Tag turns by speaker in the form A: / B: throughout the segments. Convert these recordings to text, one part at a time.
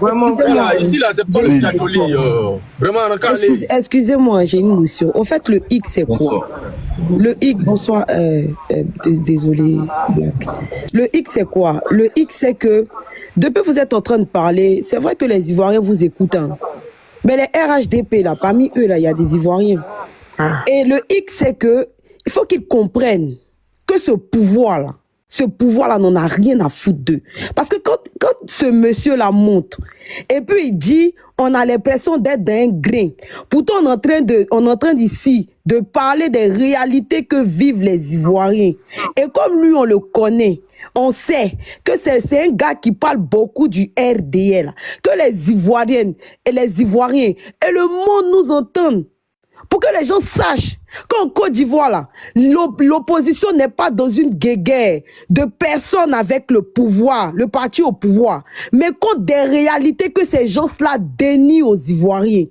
A: vraiment.
B: Voilà, ici, là, c'est pas le Tchatoli. Vraiment, on a qu'à aller.
C: Excusez-moi, j'ai une notion. En fait, le hic, c'est quoi? Le hic, bonsoir, désolé, Black. Le hic, c'est quoi? Le hic, c'est que depuis que vous êtes en train de parler, c'est vrai que les Ivoiriens vous écoutent. Hein. Mais les RHDP, là, parmi eux, là, il y a des Ivoiriens. Ah. Et le hic, c'est que il faut qu'ils comprennent que ce pouvoir-là n'en a rien à foutre d'eux. Parce que quand ce monsieur-là monte, et puis il dit, on a l'impression d'être dans un grain. Pourtant, on est en train d'ici de parler des réalités que vivent les Ivoiriens. Et comme lui, on le connaît, on sait que c'est un gars qui parle beaucoup du RDL, que les Ivoiriennes et les Ivoiriens et le monde nous entendent. Pour que les gens sachent qu'en Côte d'Ivoire, là, l'opposition n'est pas dans une guéguerre de personnes avec le pouvoir, le parti au pouvoir, mais contre des réalités que ces gens-là dénient aux Ivoiriens.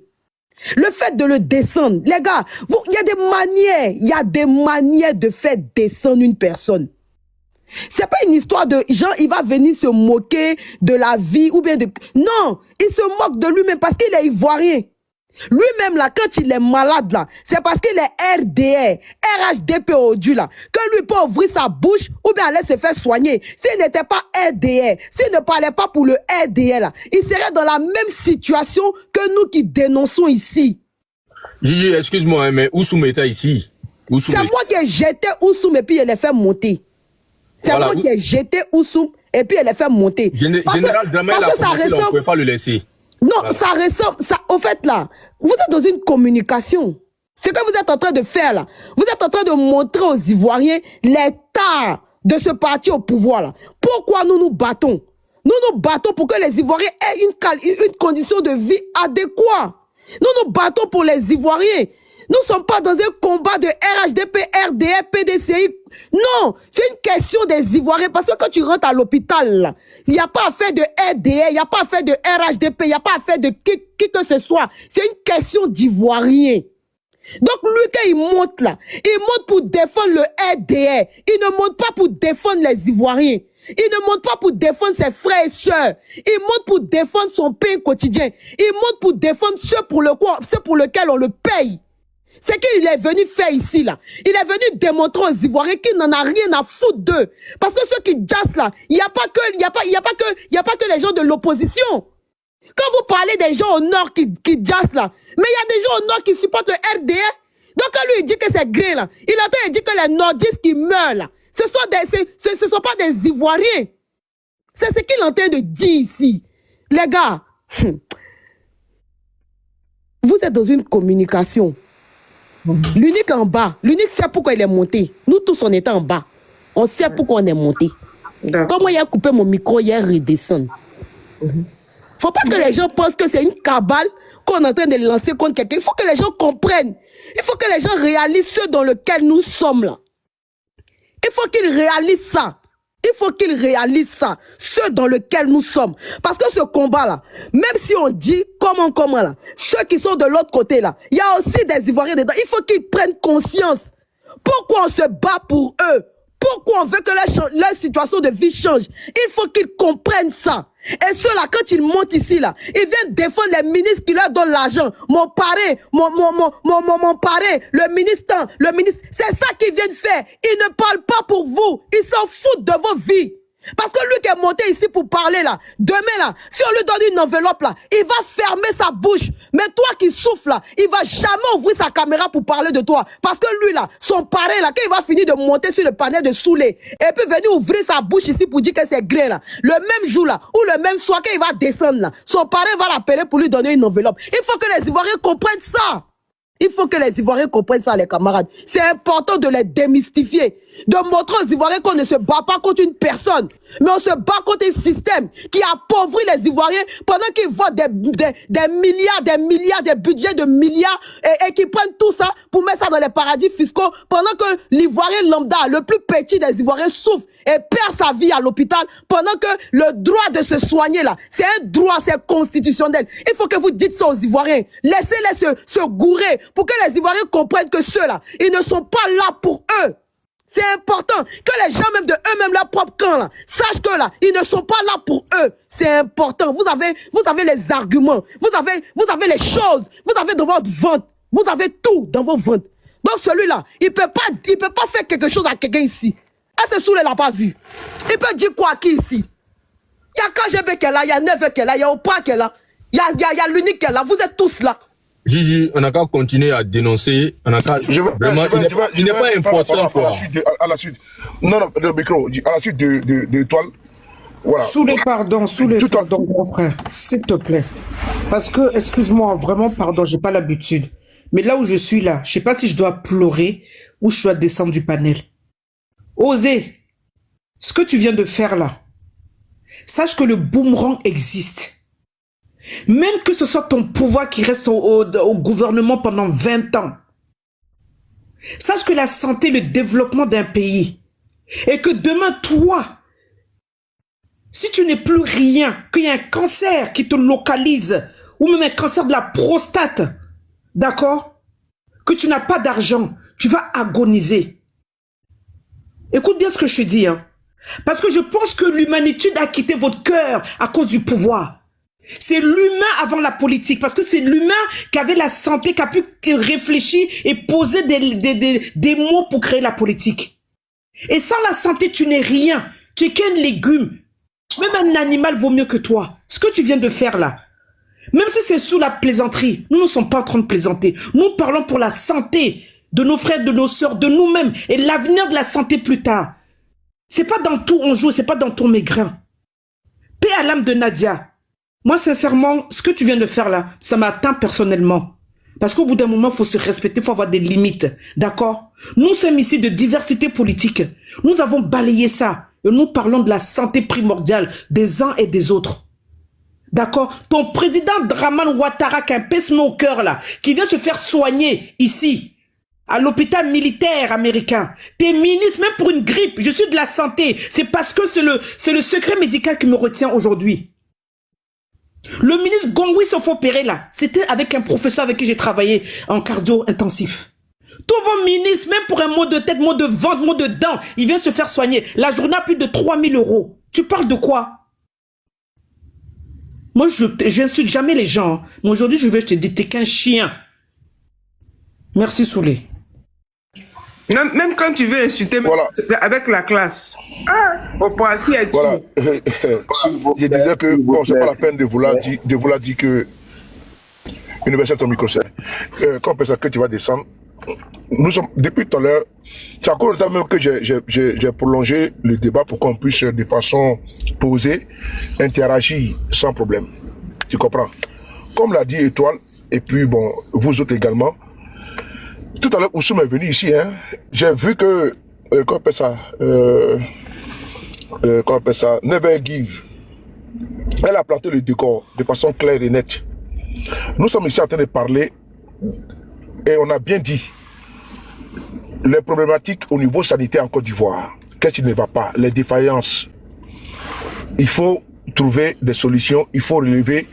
C: Le fait de le descendre, les gars, il y a des manières de faire descendre une personne. C'est pas une histoire de genre, il va venir se moquer de la vie ou bien de... Non, il se moque de lui-même parce qu'il est Ivoirien. Lui-même, là, quand il est malade, là, c'est parce qu'il est RDR, RHDP au Dieu, là, que lui peut ouvrir sa bouche ou bien aller se faire soigner. S'il n'était pas RDR, s'il ne parlait pas pour le RDR, là, il serait dans la même situation que nous qui dénonçons ici.
B: Gigi, excuse-moi, mais Oussoum était ici.
C: C'est moi qui ai jeté Oussoum et puis il les fait monter. C'est voilà, moi qui ai jeté Oussoum et puis il les fait monter.
B: Général Dramel, on ne pouvait pas le laisser.
C: Non, voilà. Ça ressemble, au fait là, vous êtes dans une communication. Ce que vous êtes en train de faire là, vous êtes en train de montrer aux Ivoiriens l'état de ce parti au pouvoir là. Pourquoi nous nous battons? Nous nous battons pour que les Ivoiriens aient une condition de vie adéquate. Nous nous battons pour les Ivoiriens. Nous ne sommes pas dans un combat de RHDP, RDR, PDCI. Non, c'est une question des Ivoiriens. Parce que quand tu rentres à l'hôpital, il n'y a pas à faire de RDR, il n'y a pas à faire de RHDP, il n'y a pas à faire de qui que ce soit. C'est une question d'Ivoiriens. Donc lui, quand il monte là, il monte pour défendre le RDR. Il ne monte pas pour défendre les Ivoiriens. Il ne monte pas pour défendre ses frères et sœurs. Il monte pour défendre son pain quotidien. Il monte pour défendre ceux pour lesquels on le paye. C'est qu'il est venu faire ici, là. Il est venu démontrer aux Ivoiriens qu'il n'en a rien à foutre d'eux. Parce que ceux qui jassent, là, il n'y a pas que les gens de l'opposition. Quand vous parlez des gens au nord qui jassent, là, mais il y a des gens au nord qui supportent le RDR. Donc, quand lui, il dit que c'est gré, là, il entend, il dit que les nordistes qui meurent, là, ce sont pas des Ivoiriens. C'est ce qu'il est en train de dire ici. Les gars, vous êtes dans une communication. L'unique en bas, l'unique sait pourquoi il est monté. Nous tous, on était en bas. On sait pourquoi on est monté. Comment il a coupé mon micro, il redescend. Faut pas que les gens pensent que c'est une cabale qu'on est en train de lancer contre quelqu'un. Il faut que les gens comprennent. Il faut que les gens réalisent ce dans lequel nous sommes là. Il faut qu'ils réalisent ça. Il faut qu'ils réalisent ça, ce dans lequel nous sommes. Parce que ce combat-là, même si on dit comment là, ceux qui sont de l'autre côté là, il y a aussi des Ivoiriens dedans. Il faut qu'ils prennent conscience. Pourquoi on se bat pour eux? Pourquoi on veut que leur situation de vie change? Il faut qu'ils comprennent ça. Et ceux-là, quand ils montent ici, là, ils viennent défendre les ministres qui leur donnent l'argent. Mon parrain, mon parrain, le ministre, c'est ça qu'ils viennent faire. Ils ne parlent pas pour vous. Ils s'en foutent de vos vies. Parce que lui qui est monté ici pour parler là, demain là, si on lui donne une enveloppe là, il va fermer sa bouche. Mais toi qui souffles là, il va jamais ouvrir sa caméra pour parler de toi. Parce que lui là, son parrain là, quand il va finir de monter sur le panel de Soulé, et puis venir ouvrir sa bouche ici pour dire que c'est gré là, le même jour là, ou le même soir quand il va descendre là, son parrain va l'appeler pour lui donner une enveloppe. Il faut que les Ivoiriens comprennent ça. Il faut que les Ivoiriens comprennent ça, les camarades. C'est important de les démystifier. De montrer aux Ivoiriens qu'on ne se bat pas contre une personne, mais on se bat contre un système qui appauvrit les Ivoiriens pendant qu'ils votent des milliards, des budgets de milliards et qui prennent tout ça pour mettre ça dans les paradis fiscaux pendant que l'Ivoirien lambda, le plus petit des Ivoiriens, souffre et perd sa vie à l'hôpital pendant que le droit de se soigner là, c'est un droit, c'est constitutionnel. Il faut que vous dites ça aux Ivoiriens. Laissez-les se gourer pour que les Ivoiriens comprennent que ceux-là, ils ne sont pas là pour eux. C'est important que les gens même de eux-mêmes, leur propre camp, là, sachent que là, ils ne sont pas là pour eux. C'est important. Vous avez les arguments. Vous avez les choses. Vous avez dans votre ventre. Vous avez tout dans vos ventres. Donc celui-là, il peut pas faire quelque chose à quelqu'un ici. Est-ce que Soule l'a pas vu? Il peut dire quoi à qui ici? Il y a KGB qui est là, il y a Neve qui est là, il y a Opa qui est là, il y a l'unique qui est là. Vous êtes tous là.
B: Gigi, on n'a qu'à continuer à dénoncer. On a qu'à... Vraiment, il n'est pas important, quoi.
A: À la suite. Non, le micro. À la suite de toile. Voilà.
D: Sous les pardons, mon frère, s'il te plaît. Parce que, excuse-moi, vraiment, pardon, j'ai pas l'habitude. Mais là où je suis là, je sais pas si je dois pleurer ou je dois descendre du panel. Osez, ce que tu viens de faire là, sache que le boomerang existe. Même que ce soit ton pouvoir qui reste au gouvernement pendant 20 ans. Sache que la santé, le développement d'un pays, et que demain, toi, si tu n'es plus rien, qu'il y a un cancer qui te localise, ou même un cancer de la prostate, d'accord? Que tu n'as pas d'argent, tu vas agoniser. Écoute bien ce que je te dis, hein. Parce que je pense que l'humanité a quitté votre cœur à cause du pouvoir. C'est l'humain avant la politique, parce que c'est l'humain qui avait la santé, qui a pu réfléchir et poser des mots pour créer la politique. Et sans la santé, tu n'es rien. Tu es qu'un légume. Même un animal vaut mieux que toi. Ce que tu viens de faire là, même si c'est sous la plaisanterie, nous ne sommes pas en train de plaisanter. Nous parlons pour la santé de nos frères, de nos sœurs, de nous-mêmes et l'avenir de la santé plus tard. C'est pas dans tout on joue, c'est pas dans tout maigrin. Paix à l'âme de Nadia. Moi, sincèrement, ce que tu viens de faire là, ça m'atteint personnellement. Parce qu'au bout d'un moment, il faut se respecter, il faut avoir des limites. D'accord? Nous sommes ici de diversité politique. Nous avons balayé ça. Et nous parlons de la santé primordiale des uns et des autres. D'accord? Ton président Draman Ouattara, qui a un pacemaker au cœur là, qui vient se faire soigner ici, à l'hôpital militaire américain. T'es ministre, même pour une grippe, je suis de la santé. C'est parce que c'est le secret médical qui me retient aujourd'hui. Le ministre Gongui Sofo-Péré là, c'était avec un professeur avec qui j'ai travaillé en cardio intensif. Tous vos ministres, même pour un mot de tête, mot de ventre, mot de dents, il vient se faire soigner. La journée a plus de 3000 €. Tu parles de quoi? Moi, je n'insulte jamais les gens. Hein. Mais aujourd'hui, je te dire, t'es qu'un chien. Merci, Soulé.
E: Même quand tu veux insulter, voilà. Avec la classe. Ah, au point qui est
A: voilà. Je disais que bon, c'est pas la peine de vouloir dire que Universel ton micro quand on que tu vas descendre, nous sommes depuis tout à l'heure, c'est encore le temps même que j'ai prolongé le débat pour qu'on puisse de façon posée interagir sans problème. Tu comprends? Comme l'a dit Étoile, et puis bon, vous autres également. Tout à l'heure, Oussoum est venu ici, hein. J'ai vu que, comment on appelle ça, Never Give. Elle a planté le décor de façon claire et nette. Nous sommes ici en train de parler et on a bien dit les problématiques au niveau sanitaire en Côte d'Ivoire. Qu'est-ce qui ne va pas? Les défaillances. Il faut trouver des solutions, il faut relever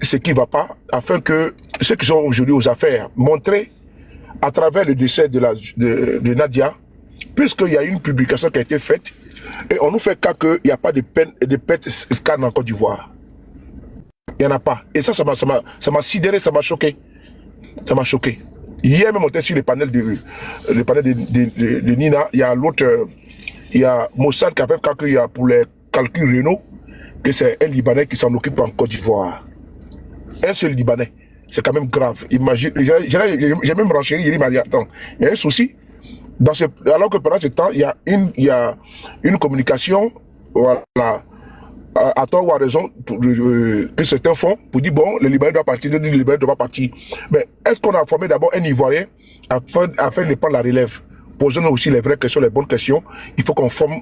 A: ce qui ne va pas afin que ceux qui sont aujourd'hui aux affaires montrer à travers le décès de Nadia, puisqu'il y a une publication qui a été faite, et on nous fait cas qu'il n'y a pas de PET scan en Côte d'Ivoire. Il n'y en a pas. Et ça m'a sidéré, ça m'a choqué. Ça m'a choqué. Hier même, on était sur le panel de Nina, il y a l'autre, il y a Mossad qui a fait cas qu'il y a pour les calculs rénaux, que c'est un Libanais qui s'en occupe en Côte d'Ivoire. Un seul Libanais. C'est quand même grave. Imagine, j'ai même renchéri, il m'a dit, attends, il y a un souci. Alors que pendant ce temps, il y a une communication, voilà, à tort ou à raison, que certains font pour dire, bon, le Libanais doit partir, le Libanais ne doit pas partir. Mais est-ce qu'on a formé d'abord un Ivoirien afin de prendre la relève? Posons aussi les vraies questions, les bonnes questions. Il faut qu'on forme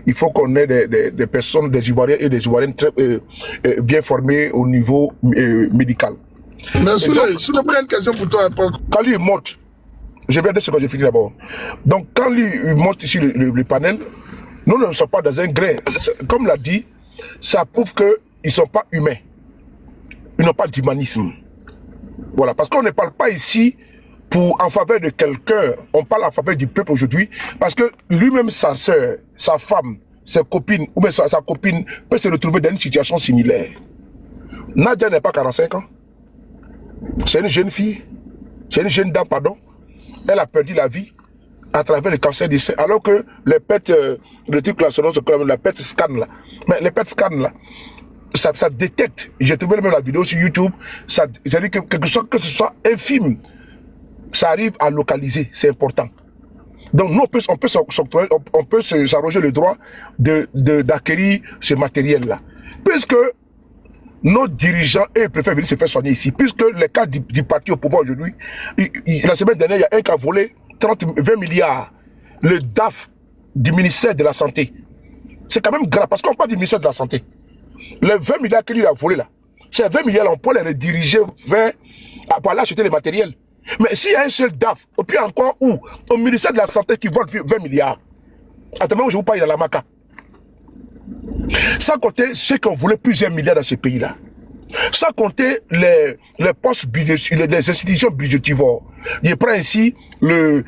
A: il faut qu'on ait des personnes, des Ivoiriens et des Ivoiriennes très bien formés au niveau médical.
F: Mais Soulé, il y a une question pour toi.
A: Quand lui monte, je viens de ce que j'ai fini d'abord. Donc quand lui monte ici le panel, nous ne sommes pas dans un grain. Comme l'a dit, ça prouve qu'ils ne sont pas humains. Ils n'ont pas d'humanisme. Voilà, parce qu'on ne parle pas ici en faveur de quelqu'un, on parle en faveur du peuple aujourd'hui, parce que lui-même, sa soeur, sa femme, ses copines, ou bien sa copine peut se retrouver dans une situation similaire. Nadia n'est pas 45 ans. C'est une jeune fille. C'est une jeune dame, pardon. Elle a perdu la vie à travers le cancer du sein. Alors que les PET, le truc là, selon ce que la PET scan là. Mais les PET scan là, ça détecte. J'ai trouvé même la vidéo sur YouTube. Ça dit que ce soit infime, ça arrive à localiser. C'est important. Donc nous, on peut s'arroger le droit d'acquérir ce matériel-là. Puisque nos dirigeants, eux, préfèrent venir se faire soigner ici. Puisque les cas du parti au pouvoir aujourd'hui, la semaine dernière, il y a un qui a volé 20 milliards. Le DAF du ministère de la Santé. C'est quand même grave, parce qu'on parle du ministère de la Santé. Les 20 milliards qu'il a volé là, ces 20 milliards, on peut les rediriger pour aller acheter les matériels. Mais s'il y a un seul DAF, et puis encore où, au ministère de la Santé qui vole 20 milliards, attendez, je vous parle de la Maca. Sans compter ceux qui ont volé plusieurs milliards dans ce pays-là. Sans compter les postes budgétaires, les institutions budgétivores. Je prends ici le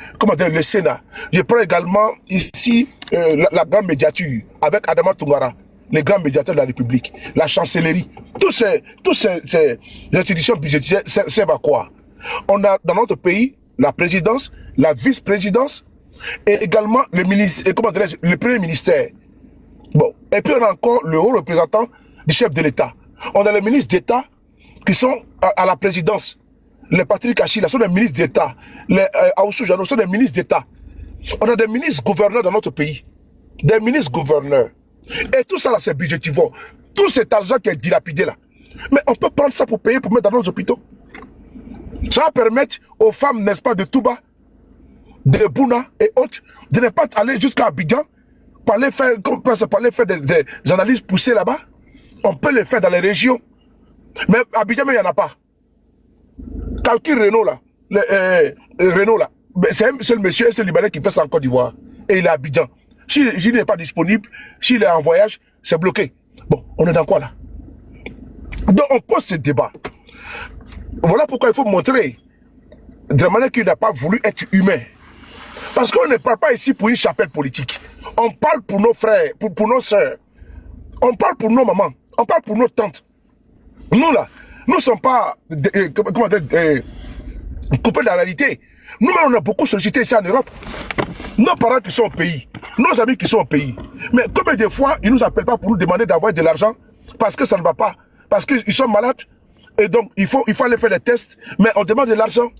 A: Sénat. Je prends également ici la grande médiature avec Adama Toungara, les grands médiateurs de la République, la chancellerie. Tous ces institutions budgétaires servent à quoi? On a dans notre pays la présidence, la vice-présidence et également le premier ministère. Bon, et puis on a encore le haut représentant du chef de l'État. On a les ministres d'État qui sont à la présidence. Les Patrick Achille sont des ministres d'État. Les Aoussou Jano sont des ministres d'État. On a des ministres gouverneurs dans notre pays. Des ministres gouverneurs. Et tout ça là, c'est budgétivore. Tout cet argent qui est dilapidé là. Mais on peut prendre ça pour payer, pour mettre dans nos hôpitaux. Ça va permettre aux femmes, n'est-ce pas, de Touba, de Bouna et autres, de ne pas aller jusqu'à Abidjan pour aller faire des analyses poussées là-bas. On peut les faire dans les régions. Mais à Abidjan, il n'y en a pas. Calcul Renault là. Renault là. C'est le monsieur, c'est le Libanais qui fait ça en Côte d'Ivoire. Et il est à Abidjan. S'il n'est pas disponible, s'il est en voyage, c'est bloqué. Bon, on est dans quoi là? Donc on pose ce débat. Voilà pourquoi il faut montrer de la manière qu'il n'a pas voulu être humain. Parce qu'on ne parle pas ici pour une chapelle politique. On parle pour nos frères, pour nos soeurs. On parle pour nos mamans. On parle pour nos tantes. Nous là, nous ne sommes pas coupés de la réalité. Nous-mêmes, on a beaucoup sollicité ici en Europe. Nos parents qui sont au pays, nos amis qui sont au pays. Mais combien de fois, ils ne nous appellent pas pour nous demander d'avoir de l'argent parce que ça ne va pas, parce qu'ils sont malades. Et donc, il faut aller faire des tests, mais on demande de l'argent,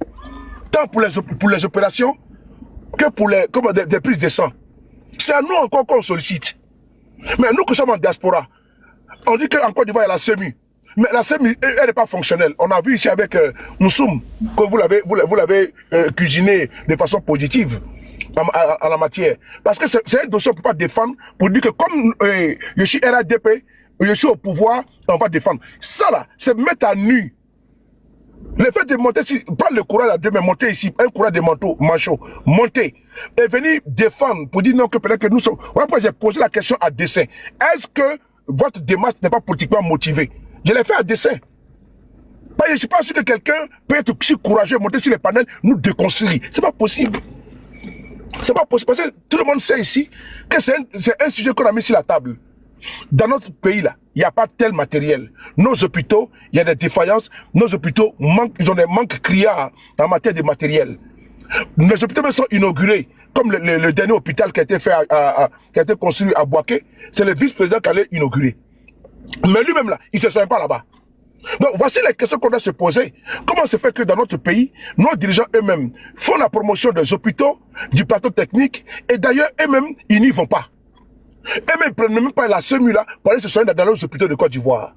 A: tant pour les opérations que pour des prises de sang. C'est à nous encore qu'on sollicite. Mais nous qui sommes en diaspora, on dit qu'en Côte d'Ivoire, il y a la SEMU. Mais la SEMU, elle n'est pas fonctionnelle. On a vu ici avec Moussoum que vous l'avez cuisiné de façon positive en la matière. Parce que c'est un dossier qu'on ne peut pas défendre pour dire que comme je suis RADP, je suis au pouvoir, on va défendre. Ça là, c'est mettre à nu. Le fait de monter, prendre le courage à deux mains, monter ici, un courage de manchot, monter, et venir défendre pour dire non, que peut-être que nous sommes. Voilà pourquoi j'ai posé la question à dessein. Est-ce que votre démarche n'est pas politiquement motivée? Je l'ai fait à dessein. Je ne suis pas sûr que quelqu'un peut être si courageux, monter sur les panels, nous déconstruire. C'est pas possible. C'est pas possible. Parce que tout le monde sait ici que c'est un sujet qu'on a mis sur la table. Dans notre pays là, il n'y a pas tel matériel. Nos hôpitaux, il y a des défaillances. Nos hôpitaux ils ont des manques criards en matière de matériel. Nos hôpitaux même sont inaugurés. Comme le dernier hôpital qui a été fait qui a été construit à Boaké, c'est le vice-président qui allait inaugurer. Mais lui-même là, il ne se soigne pas là-bas. Donc voici les questions qu'on doit se poser. Comment se fait que dans notre pays, nos dirigeants eux-mêmes font la promotion des hôpitaux, du plateau technique, et d'ailleurs eux-mêmes, ils n'y vont pas. Eux-mêmes, ils ne prennent même pas la SEMU là pour aller se soigner dans les hôpitaux de Côte d'Ivoire.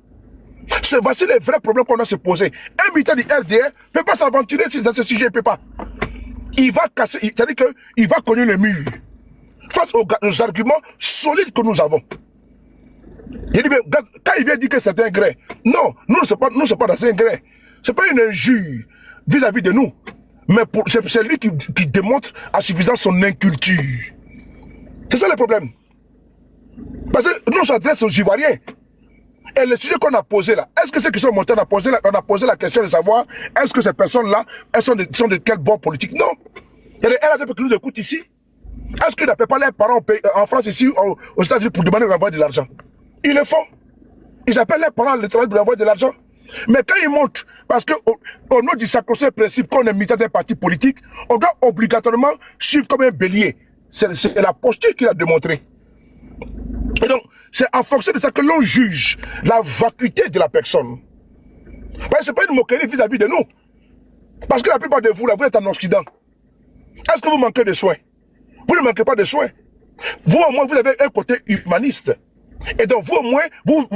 A: Voici les vrais problèmes qu'on doit se poser. Un militant du RDR ne peut pas s'aventurer dans ce sujet, il ne peut pas. Il va casser, c'est-à-dire qu'il va cogner le mur face aux arguments solides que nous avons. Il dit, quand il vient dire que c'est un gré, non, nous ne sommes pas dans un gré. Ce n'est pas une injure vis-à-vis de nous. Mais c'est lui qui démontre à suffisance son inculture. C'est ça le problème. Parce que nous, on s'adresse aux Ivoiriens. Et le sujet qu'on a posé là, est-ce que ceux qui sont montés, on a posé la question de savoir, est-ce que ces personnes-là, elles sont de quel bord politique? Non. Il y a des RADP qui nous écoutent ici. Est-ce qu'ils n'appellent pas leurs parents en France ici, aux États-Unis, pour demander de renvoyer de l'argent? Ils le font. Ils appellent leurs parents à l'étranger pour renvoyer de l'argent. Mais quand ils montent, parce qu'au nom du sacro-saint principe qu'on est militant d'un parti politique, on doit obligatoirement suivre comme un bélier. C'est la posture qu'il a démontré. Et donc, c'est en fonction de ça que l'on juge la vacuité de la personne. Parce que ce n'est pas une moquerie vis-à-vis de nous. Parce que la plupart de vous, là, vous êtes en Occident. Est-ce que vous manquez de soins? Vous ne manquez pas de soins. Vous, au moins, vous avez un côté humaniste. Et donc, vous, au moins, vous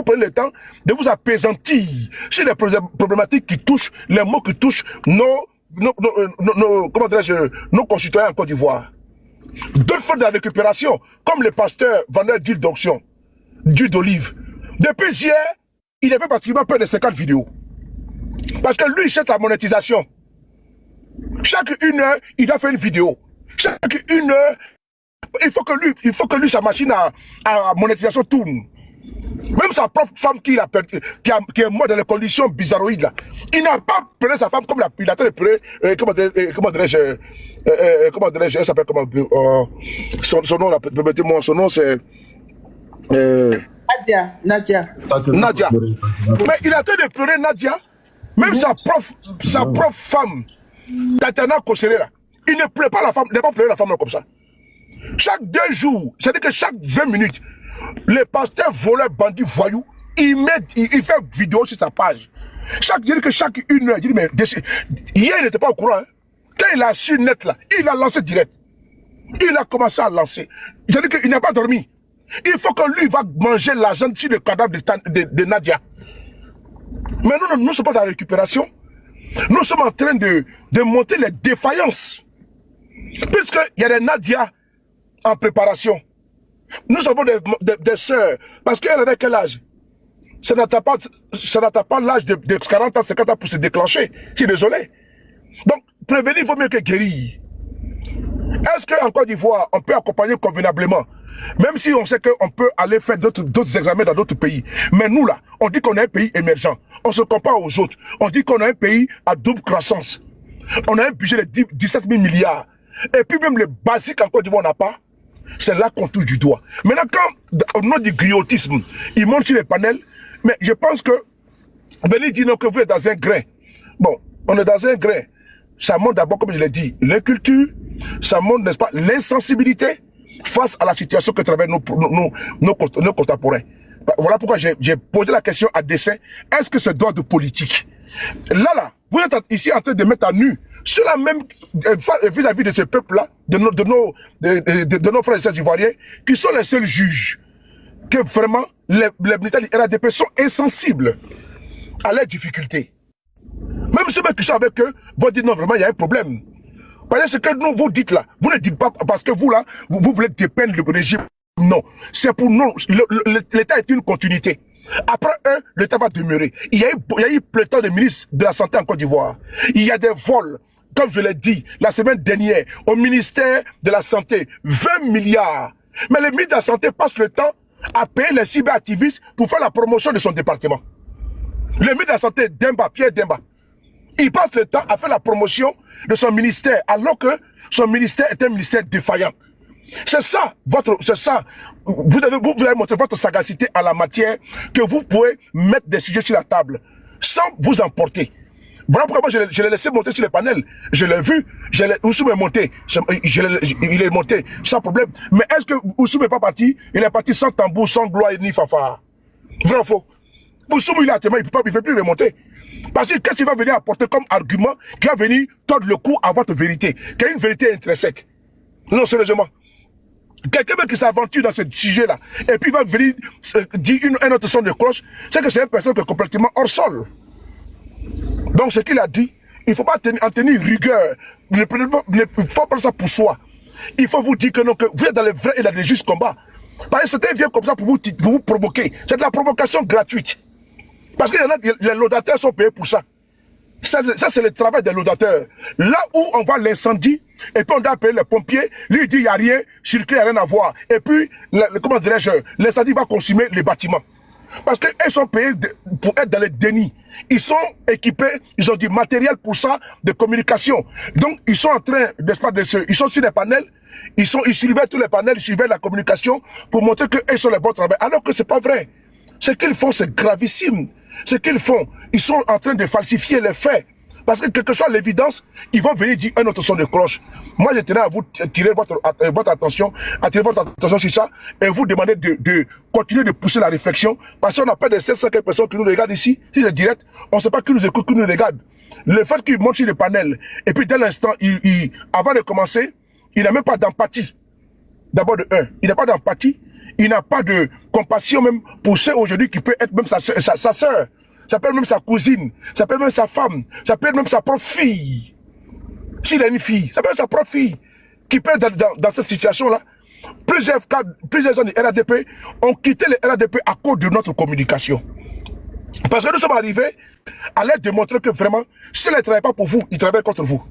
A: prenez le temps de vous apaisantir sur les problématiques qui touchent, les mots qui touchent nos concitoyens en Côte d'Ivoire. D'autres font de la récupération, comme le pasteur vendeur d'huile d'onction, d'huile d'olive. Depuis hier, il avait pratiquement près de 50 vidéos. Parce que lui, il cherche la monétisation. Chaque 1 heure, il doit faire une vidéo. Chaque 1 heure, il faut que lui, sa machine à monétisation tourne. Même sa propre femme qui est morte dans les conditions bizarroïdes là. Il n'a pas pleuré sa femme comme il a fait pleurer. Comment dirais-je, elle s'appelle comment son nom là, permettez-moi, son nom c'est
E: Nadia.
A: Mais il a fait de pleurer Nadia. Même sa propre femme, Tatiana Kosere là. Il ne pleure pas la femme, il n'a pas pleuré la femme là, comme ça. Chaque 2 jours, c'est-à-dire que chaque 20 minutes, le pasteur voleur, bandit, voyou, il fait une vidéo sur sa page. Chaque 1 heure, il dit, mais hier il n'était pas au courant. Hein. Quand il a su net là, il a lancé direct. Il a commencé à lancer. C'est-à-dire qu'il n'a pas dormi. Il faut que lui va manger l'argent sur le cadavre de Nadia. Mais nous ne sommes pas dans la récupération. Nous sommes en train de monter les défaillances. Puisqu'il y a des Nadia en préparation. Nous avons des sœurs. Parce qu'elle avait quel âge? Ça n'atteint pas l'âge de 40 ans, 50 ans pour se déclencher. Je suis désolé. Donc, prévenir vaut mieux que guérir. Est-ce qu'en Côte d'Ivoire, on peut accompagner convenablement? Même si on sait qu'on peut aller faire d'autres examens dans d'autres pays. Mais nous, là, on dit qu'on est un pays émergent. On se compare aux autres. On dit qu'on est un pays à double croissance. On a un budget de 17 000 milliards. Et puis même le basique en Côte d'Ivoire, on n'a pas. C'est là qu'on touche du doigt. Maintenant, quand, au nom du griotisme, ils montent sur les panels, mais je pense que, venez dire que vous êtes dans un grain. Bon, on est dans un grain. Ça montre d'abord, comme je l'ai dit, l'inculture, ça montre, n'est-ce pas, l'insensibilité face à la situation que traversent nos contemporains. Voilà pourquoi j'ai posé la question à dessein. Est-ce que c'est d'ordre politique? Là, vous êtes ici en train de mettre à nu sur la même vis-à-vis de ce peuple-là, de nos frères et sœurs ivoiriens, qui sont les seuls juges, que vraiment les militaires du RADP sont insensibles à leurs difficultés. Même ceux qui sont avec eux vont dire non, vraiment, il y a un problème. Parce que ce que nous vous dites là, vous ne dites pas parce que vous là, vous voulez dépeindre le régime. Non, c'est pour nous. L'État est une continuité. Après eux, l'État va demeurer. Il y a eu pléthore de ministres de la Santé en Côte d'Ivoire. Il y a des vols, comme je l'ai dit, la semaine dernière, au ministère de la Santé, 20 milliards. Mais le ministre de la Santé passe le temps à payer les cyberactivistes pour faire la promotion de son département. Le ministre de la Santé, Pierre Demba, il passe le temps à faire la promotion de son ministère, alors que son ministère est un ministère défaillant. C'est ça, vous avez montré votre sagacité en la matière, que vous pouvez mettre des sujets sur la table, sans vous emporter. Voilà pourquoi moi je l'ai laissé monter sur les panels. Je l'ai vu, Oussoume est monté, il est monté, sans problème. Mais est-ce que Oussoume n'est pas parti? Il est parti sans tambour, sans gloire ni fanfare. Vrai ou faux? Oussoume il est à témoin, il ne peut plus remonter. Parce que qu'est-ce qu'il va venir apporter comme argument qui va venir tordre le cou à votre vérité, qui est une vérité intrinsèque? Non, sérieusement. Quelqu'un qui s'aventure dans ce sujet-là, et puis va venir dire un autre son de cloche, c'est que c'est une personne qui est complètement hors sol. Donc ce qu'il a dit, il ne faut pas en tenir rigueur, il ne faut pas ça pour soi. Il faut vous dire que non, que vous êtes dans le vrai et dans le juste combat. Parce que certains viennent comme ça pour vous provoquer. C'est de la provocation gratuite. Parce qu'il y en a, les laudateurs sont payés pour ça. Ça c'est le travail des laudateurs. Là où on voit l'incendie, et puis on doit appeler les pompiers, lui il dit il n'y a rien, circuler, il n'y a rien à voir. Et puis, comment dirais-je, l'incendie va consumer les bâtiments. Parce qu'ils sont payés pour être dans le déni. Ils sont équipés, ils ont du matériel pour ça, de communication. Donc, ils sont en train, n'est-ce pas, ils sont sur les panels, ils suivaient tous les panels, ils suivaient la communication pour montrer qu'ils sont les bons travailleurs. Alors que c'est pas vrai. Ce qu'ils font, c'est gravissime. Ce qu'ils font, ils sont en train de falsifier les faits. Parce que quelle que soit l'évidence, ils vont venir dire un autre son de cloche. Moi, je tenais à vous tirer votre attention, attirer votre attention sur ça, et vous demander de continuer de pousser la réflexion, parce qu'on n'a pas de 700 personnes qui nous regardent ici. Si c'est direct, on ne sait pas qui nous écoute, qui nous regarde. Le fait qu'ils montent sur le panel, et puis dès l'instant, avant de commencer, il n'a même pas d'empathie. D'abord de un, il n'a pas d'empathie, il n'a pas de compassion même pour ceux aujourd'hui qui peut être même sa sœur. Ça peut être même sa cousine, ça peut être même sa femme, ça peut être même sa propre fille. S'il a une fille, ça peut être sa propre fille qui peut être dans cette situation-là. Plusieurs gens du RADP ont quitté le RADP à cause de notre communication. Parce que nous sommes arrivés à leur démontrer que vraiment, s'ils ne travaillent pas pour vous, ils travaillent contre vous.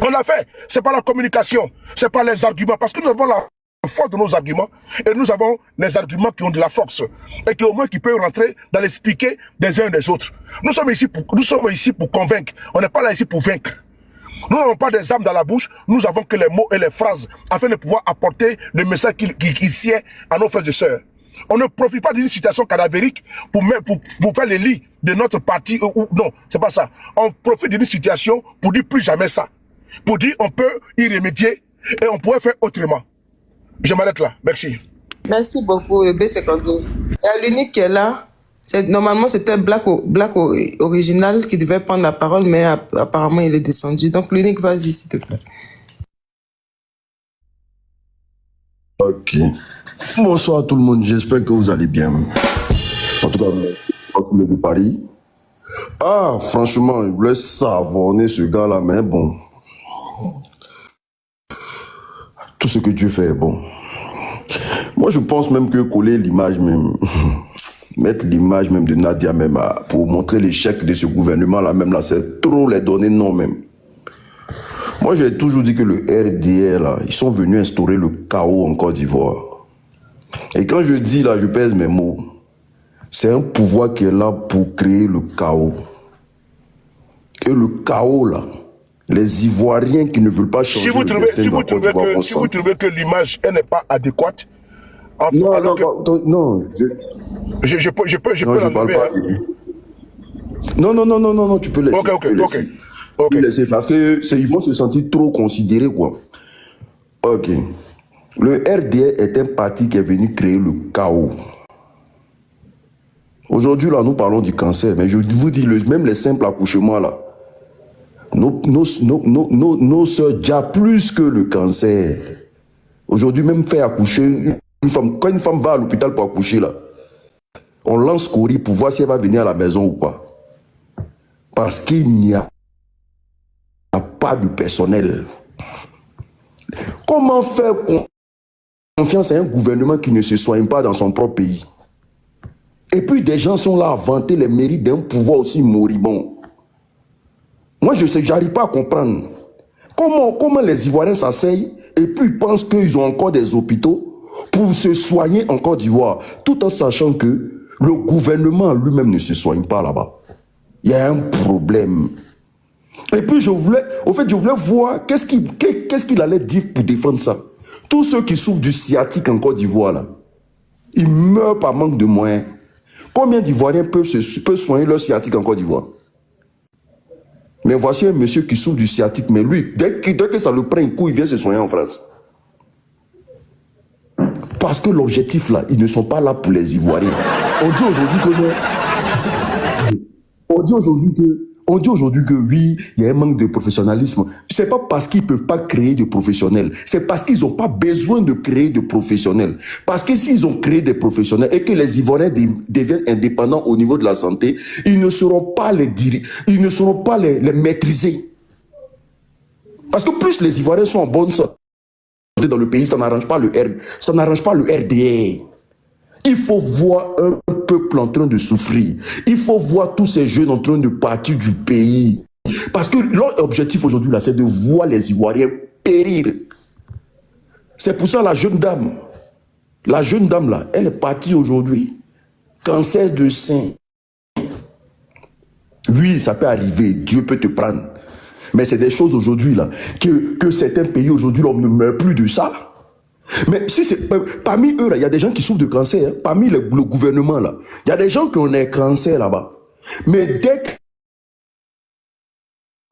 A: On l'a fait, c'est pas la communication, c'est pas les arguments, parce que nous avons la force de nos arguments, et nous avons les arguments qui ont de la force, et qui au moins qui peuvent rentrer dans l'expliquer des uns et des autres. Nous sommes ici pour convaincre, on n'est pas là ici pour vaincre. Nous n'avons pas des armes dans la bouche, nous avons que les mots et les phrases, afin de pouvoir apporter le message qui sied à nos frères et sœurs. On ne profite pas d'une situation cadavérique pour faire le lit de notre parti, non, c'est pas ça. On profite d'une situation pour dire plus jamais ça. Pour dire on peut y remédier, et on pourrait faire autrement. Je m'arrête là. Merci.
E: Merci beaucoup, le B52. L'unique qui est là, normalement c'était Black Original qui devait prendre la parole, mais apparemment il est descendu. Donc l'unique, vas-y s'il te plaît.
G: Ok. Bonsoir à tout le monde, j'espère que vous allez bien. En tout cas, de Paris. Ah, franchement, je voulais savonner ce gars-là, mais bon. Tout ce que Dieu fait est bon. Moi, je pense même que coller l'image même, mettre l'image même de Nadia même pour montrer l'échec de ce gouvernement-là même, là, c'est trop les donner non même. Moi, j'ai toujours dit que le RDR, là, ils sont venus instaurer le chaos en Côte d'Ivoire. Et quand je dis là, je pèse mes mots, c'est un pouvoir qui est là pour créer le chaos. Et le chaos, là, les Ivoiriens qui ne veulent pas changer
A: si vous trouvez que l'image n'est pas adéquate,
G: non,
A: je peux l'enlever.
G: Non, tu peux laisser.
A: Ok.
G: Tu peux laisser parce que ils vont se sentir trop considérés, quoi. Ok. Le RDR est un parti qui est venu créer le chaos. Aujourd'hui, là, nous parlons du cancer, mais je vous dis, même les simples accouchements, là, nos soeurs, déjà plus que le cancer. Aujourd'hui, même faire accoucher une femme, quand une femme va à l'hôpital pour accoucher, là, on lance courir pour voir si elle va venir à la maison ou pas. Parce qu'il n'y a pas de personnel. Comment faire confiance à un gouvernement qui ne se soigne pas dans son propre pays? Et puis des gens sont là à vanter les mérites d'un pouvoir aussi moribond. Moi, je n'arrive pas à comprendre. Comment les Ivoiriens s'asseyent et puis ils pensent qu'ils ont encore des hôpitaux pour se soigner en Côte d'Ivoire, tout en sachant que le gouvernement lui-même ne se soigne pas là-bas. Il y a un problème. Et puis je voulais voir qu'est-ce qu'il allait dire pour défendre ça. Tous ceux qui souffrent du sciatique en Côte d'Ivoire, là, ils meurent par manque de moyens. Combien d'Ivoiriens peuvent soigner leur sciatique en Côte d'Ivoire? Mais voici un monsieur qui souffre du sciatique, mais lui, dès que ça le prend un coup, il vient se soigner en France. Parce que l'objectif là, ils ne sont pas là pour les Ivoiriens. On dit aujourd'hui que oui, il y a un manque de professionnalisme. C'est pas parce qu'ils peuvent pas créer de professionnels, c'est parce qu'ils n'ont pas besoin de créer de professionnels. Parce que s'ils ont créé des professionnels et que les Ivoiriens deviennent indépendants au niveau de la santé, ils ne sauront pas les maîtriser. Parce que plus les Ivoiriens sont en bonne santé dans le pays, ça n'arrange pas le RDR. Il faut voir un peuple en train de souffrir. Il faut voir tous ces jeunes en train de partir du pays. Parce que leur objectif aujourd'hui, là, c'est de voir les Ivoiriens périr. C'est pour ça la jeune dame, là, elle est partie aujourd'hui. Cancer de sein. Oui, ça peut arriver, Dieu peut te prendre. Mais c'est des choses aujourd'hui, là, que certains pays aujourd'hui, on ne meurt plus de ça. Mais si c'est parmi eux, là, il y a des gens qui souffrent de cancer. Hein, parmi le gouvernement, là, il y a des gens qui ont un cancer là-bas. Mais dès qu'ils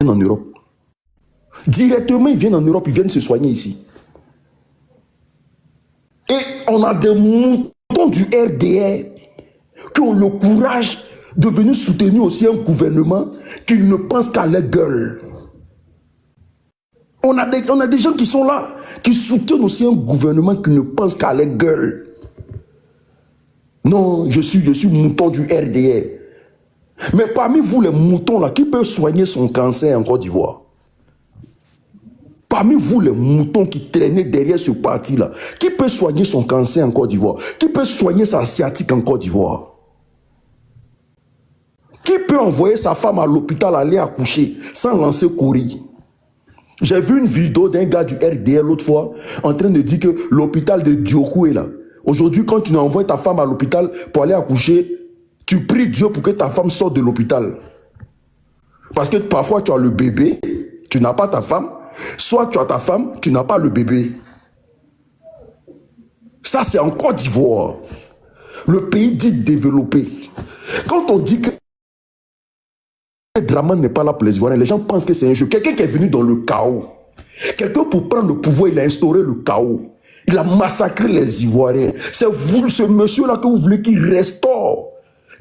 G: viennent en Europe, directement, ils viennent en Europe, ils viennent se soigner ici. Et on a des moutons du RDR qui ont le courage de venir soutenir aussi un gouvernement qui ne pense qu'à leur gueule. On a des gens qui sont là, qui soutiennent aussi un gouvernement qui ne pense qu'à leur gueule. Non, je suis mouton du RDR. Mais parmi vous, les moutons là, qui peut soigner son cancer en Côte d'Ivoire? Parmi vous, les moutons qui traînaient derrière ce parti-là, qui peut soigner son cancer en Côte d'Ivoire? Qui peut soigner sa sciatique en Côte d'Ivoire? Qui peut envoyer sa femme à l'hôpital aller accoucher sans lancer courir? J'ai vu une vidéo d'un gars du RDR l'autre fois en train de dire que l'hôpital de Diokou est là. Aujourd'hui, quand tu envoies ta femme à l'hôpital pour aller accoucher, tu pries Dieu pour que ta femme sorte de l'hôpital. Parce que parfois tu as le bébé, tu n'as pas ta femme. Soit tu as ta femme, tu n'as pas le bébé. Ça, c'est en Côte d'Ivoire. Le pays dit développé. Quand on dit que Dramane n'est pas là pour les Ivoiriens, les gens pensent que c'est un jeu. Quelqu'un qui est venu dans le chaos. Quelqu'un pour prendre le pouvoir, il a instauré le chaos. Il a massacré les Ivoiriens. C'est vous, ce monsieur-là, que vous voulez qu'il restaure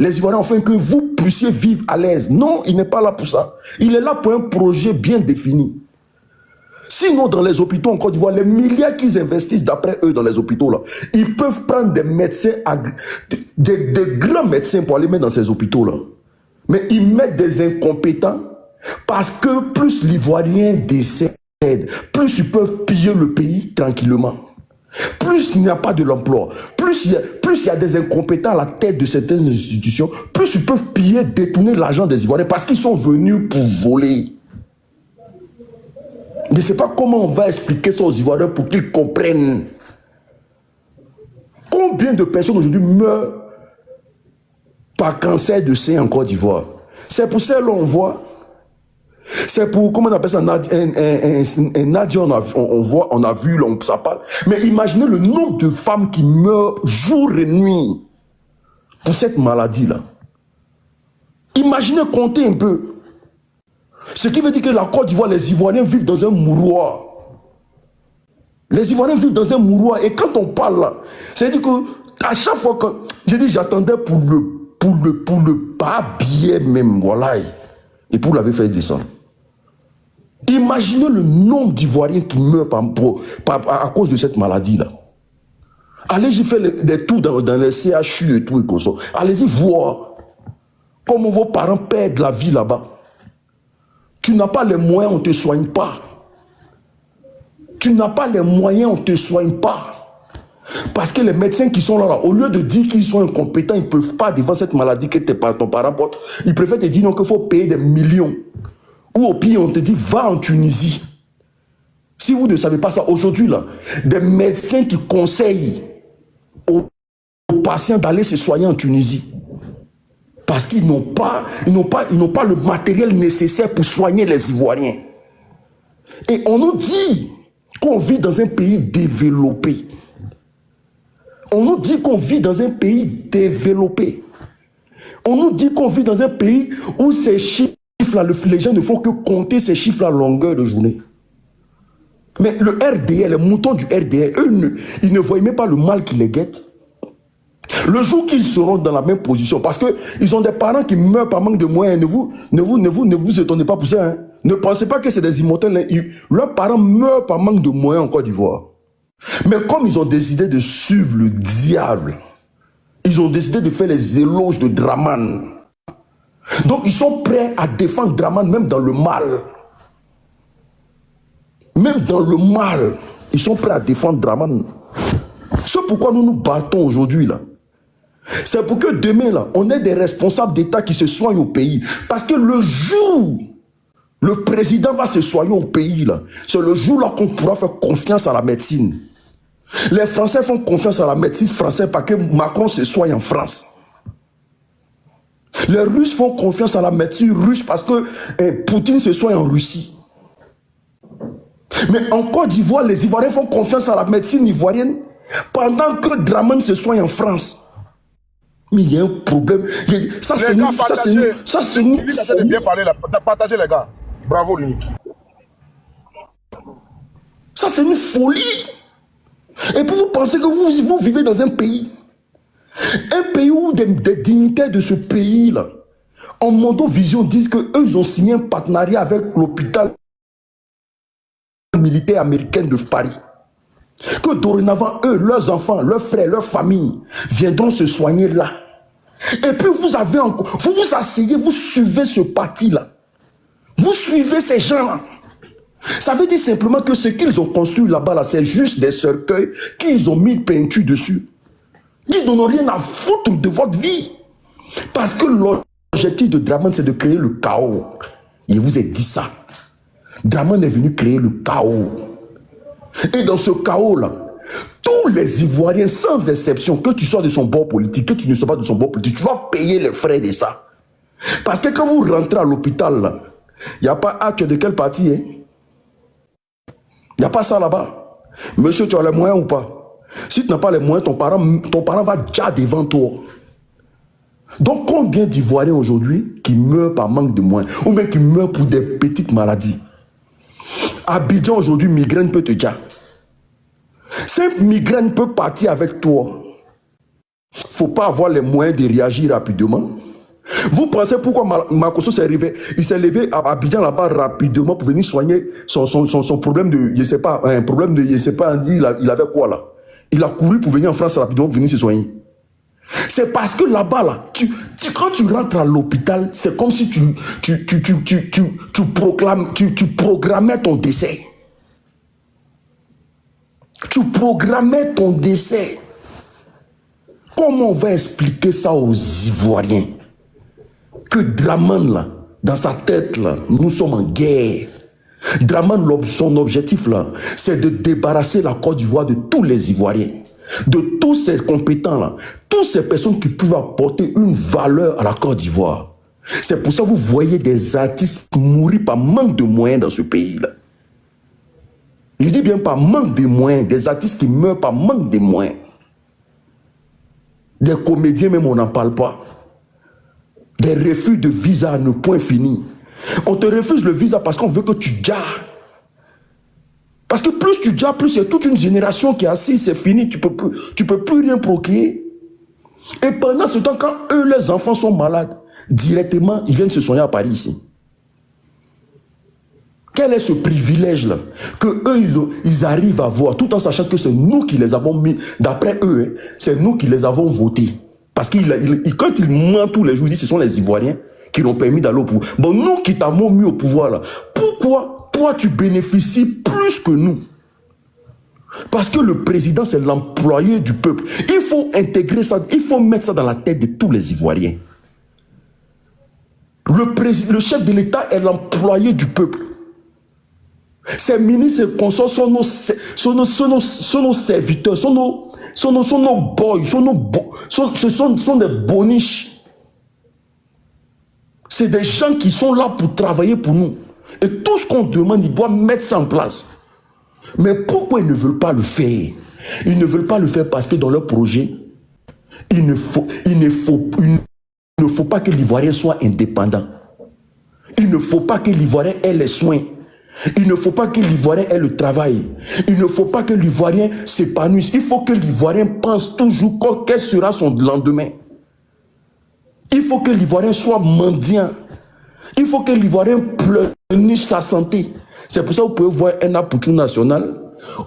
G: les Ivoiriens, afin que vous puissiez vivre à l'aise. Non, il n'est pas là pour ça. Il est là pour un projet bien défini. Sinon, dans les hôpitaux en Côte d'Ivoire, les milliards qu'ils investissent d'après eux dans les hôpitaux, là, ils peuvent prendre des médecins, des grands médecins pour aller mettre dans ces hôpitaux-là. Mais ils mettent des incompétents parce que plus l'Ivoirien décède, plus ils peuvent piller le pays tranquillement. Plus il n'y a pas de l'emploi, plus il y a des incompétents à la tête de certaines institutions, plus ils peuvent piller, détourner l'argent des Ivoiriens parce qu'ils sont venus pour voler. Je ne sais pas comment on va expliquer ça aux Ivoiriens pour qu'ils comprennent. Combien de personnes aujourd'hui meurent par cancer de sein en Côte d'Ivoire? C'est pour ça qu'on voit. C'est pour, comment on appelle ça, Nadia, on a vu, ça parle. Mais imaginez le nombre de femmes qui meurent jour et nuit pour cette maladie-là. Imaginez, comptez un peu. Ce qui veut dire que la Côte d'Ivoire, les Ivoiriens vivent dans un mouroir. Les Ivoiriens vivent dans un mouroir. Et quand on parle là, c'est-à-dire qu'à chaque fois que j'ai dit j'attendais pour le pas billet même, voilà. Et pour l'avait fait descendre. Imaginez le nombre d'Ivoiriens qui meurent à cause de cette maladie-là. Allez-y faire des tours dans les CHU et tout et comme ça. Allez-y voir comment vos parents perdent la vie là-bas. Tu n'as pas les moyens, on ne te soigne pas. Tu n'as pas les moyens, on ne te soigne pas. Parce que les médecins qui sont là, au lieu de dire qu'ils sont incompétents, ils ne peuvent pas devant cette maladie que ton parent porte. Ils préfèrent te dire non, qu'il faut payer des millions. Ou au pire, on te dit, va en Tunisie. Si vous ne savez pas ça, aujourd'hui, là, des médecins qui conseillent aux patients d'aller se soigner en Tunisie. Parce qu'ils n'ont pas le matériel nécessaire pour soigner les Ivoiriens. Et on nous dit qu'on vit dans un pays développé. On nous dit qu'on vit dans un pays développé. On nous dit qu'on vit dans un pays où ces chiffres-là, les gens ne font que compter ces chiffres à longueur de journée. Mais le RDR, les moutons du RDR, eux, ils ne voient même pas le mal qui les guette. Le jour qu'ils seront dans la même position, parce qu'ils ont des parents qui meurent par manque de moyens, ne vous étonnez pas pour ça. Hein. Ne pensez pas que c'est des immortels. Leurs parents meurent par manque de moyens en Côte d'Ivoire. Mais comme ils ont décidé de suivre le diable, ils ont décidé de faire les éloges de Dramane. Donc ils sont prêts à défendre Dramane même dans le mal. Même dans le mal, ils sont prêts à défendre Dramane. C'est pourquoi nous nous battons aujourd'hui là. C'est pour que demain là, on ait des responsables d'État qui se soignent au pays. Parce que le jour Le président va se soigner au pays, là. C'est le jour-là qu'on pourra faire confiance à la médecine. Les Français font confiance à la médecine française parce que Macron se soigne en France. Les Russes font confiance à la médecine russe parce que Poutine se soigne en Russie. Mais en Côte d'Ivoire, les Ivoiriens font confiance à la médecine ivoirienne pendant que Dramane se soigne en France. Mais il y a un problème. Ça, c'est nous. Ça, c'est nous.
A: Bien parler, partagez les gars. Bravo, l'unique.
G: Ça, c'est une folie. Et puis vous pensez que vous vivez dans un pays où des dignitaires de ce pays-là, en Mondovision, disent qu'eux, ils ont signé un partenariat avec l'hôpital militaire américain de Paris. Que dorénavant, eux, leurs enfants, leurs frères, leurs familles viendront se soigner là. Et puis vous avez encore, vous vous asseyez, vous suivez ce parti-là. Vous suivez ces gens-là. Ça veut dire simplement que ce qu'ils ont construit là-bas, là, c'est juste des cercueils qu'ils ont mis peinture dessus. Ils n'ont rien à foutre de votre vie. Parce que l'objectif de Dramane, c'est de créer le chaos. Il vous a dit ça. Dramane est venu créer le chaos. Et dans ce chaos-là, tous les Ivoiriens, sans exception, que tu sois de son bord politique, que tu ne sois pas de son bord politique, tu vas payer les frais de ça. Parce que quand vous rentrez à l'hôpital, là, il n'y a pas, tu es de quel parti, hein? Il n'y a pas ça là-bas. Monsieur, tu as les moyens ou pas? Si tu n'as pas les moyens, ton parent va déjà devant toi. Donc, combien d'Ivoiriens aujourd'hui qui meurent par manque de moyens, ou bien qui meurent pour des petites maladies? Abidjan aujourd'hui, migraine peut te dire. Cette migraine peut partir avec toi. Il ne faut pas avoir les moyens de réagir rapidement. Vous pensez pourquoi Makosso s'est arrivé? Il s'est levé à Abidjan là-bas rapidement pour venir soigner son problème de, je sais pas, un problème de, je sais pas, il avait quoi là? Il a couru pour venir en France rapidement pour venir se soigner. C'est parce que là-bas, là, quand tu rentres à l'hôpital, c'est comme si tu programmais ton décès. Tu programmais ton décès. Comment on va expliquer ça aux Ivoiriens? Que Dramane, là, dans sa tête, là, nous sommes en guerre. Dramane, son objectif, là, c'est de débarrasser la Côte d'Ivoire de tous les Ivoiriens, de tous ces compétents, là, toutes ces personnes qui peuvent apporter une valeur à la Côte d'Ivoire. C'est pour ça que vous voyez des artistes mourir par manque de moyens dans ce pays-là. Je dis bien par manque de moyens, des artistes qui meurent par manque de moyens. Des comédiens même, on n'en parle pas. Des refus de visa à ne point fini. On te refuse le visa parce qu'on veut que tu jarres. Parce que plus tu jarres, plus c'est toute une génération qui est assise, c'est fini, tu peux plus rien procréer. Et pendant ce temps, quand eux, leurs enfants sont malades, directement, ils viennent se soigner à Paris ici. Quel est ce privilège-là que eux, ils arrivent à voir, tout en sachant que c'est nous qui les avons mis, d'après eux, c'est nous qui les avons votés. Parce que quand ils mentent tous les jours, ils disent que ce sont les Ivoiriens qui l'ont permis d'aller au pouvoir. Bon, nous qui t'avons mis au pouvoir là, pourquoi toi tu bénéficies plus que nous? Parce que le président c'est l'employé du peuple. Il faut intégrer ça, il faut mettre ça dans la tête de tous les Ivoiriens. Le chef de l'État est l'employé du peuple. Ces ministres et consorts sont nos serviteurs, sont nos boys, sont des boniches. C'est des gens qui sont là pour travailler pour nous. Et tout ce qu'on demande, ils doivent mettre ça en place. Mais pourquoi ils ne veulent pas le faire? Ils ne veulent pas le faire parce que dans leur projet, il ne faut pas que l'Ivoirien soit indépendant. Il ne faut pas que l'Ivoirien ait les soins. Il ne faut pas que l'Ivoirien ait le travail. Il ne faut pas que l'Ivoirien s'épanouisse. Il faut que l'Ivoirien pense toujours quel sera son lendemain. Il faut que l'Ivoirien soit mendiant. Il faut que l'Ivoirien pleurniche sa santé. C'est pour ça que vous pouvez voir un Apoutou national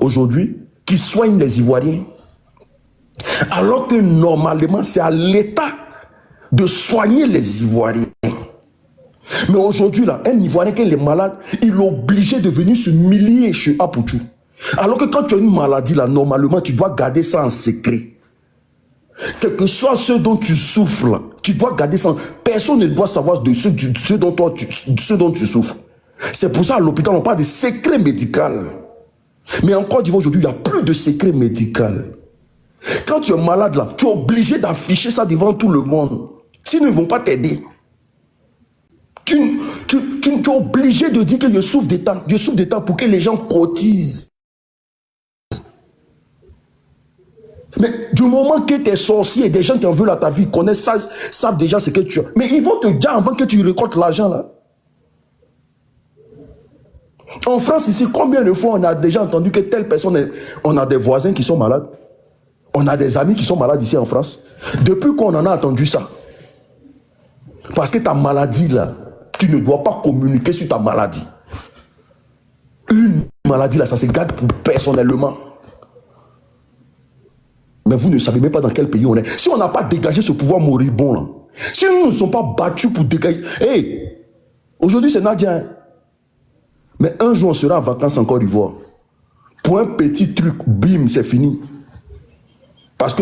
G: aujourd'hui qui soigne les Ivoiriens. Alors que normalement, c'est à l'État de soigner les Ivoiriens. Mais aujourd'hui, là, un Ivoirien qui est malade, il est obligé de venir se milier chez Apoutou. Alors que quand tu as une maladie, là, normalement, tu dois garder ça en secret. Quel que soit ce dont tu souffres, là, tu dois garder ça. Personne ne doit savoir de ce dont tu souffres. C'est pour ça à l'hôpital, on parle de secret médical. Mais en Côte d'Ivoire aujourd'hui, il n'y a plus de secret médical. Quand tu es malade là, tu es obligé d'afficher ça devant tout le monde. Sinon, ils ne vont pas t'aider. Tu es obligé de dire que je souffre des temps. Je souffre des temps pour que les gens cotisent. Mais du moment que tes sorciers, des gens qui en veulent à ta vie, connaissent ça, savent déjà ce que tu as. Mais ils vont te dire avant que tu récoltes l'argent là. En France ici, combien de fois on a déjà entendu que telle personne, on a des voisins qui sont malades. On a des amis qui sont malades ici en France. Depuis qu'on en a entendu ça. Parce que ta maladie là, tu ne dois pas communiquer sur ta maladie. Une maladie là, ça se garde pour personnellement. Mais vous ne savez même pas dans quel pays on est. Si on n'a pas dégagé ce pouvoir moribond là, si nous ne sommes pas battus pour dégager... Hey, aujourd'hui c'est Nadia. Hein? Mais un jour on sera en vacances en Côte d'Ivoire. Pour un petit truc, bim, c'est fini. Parce que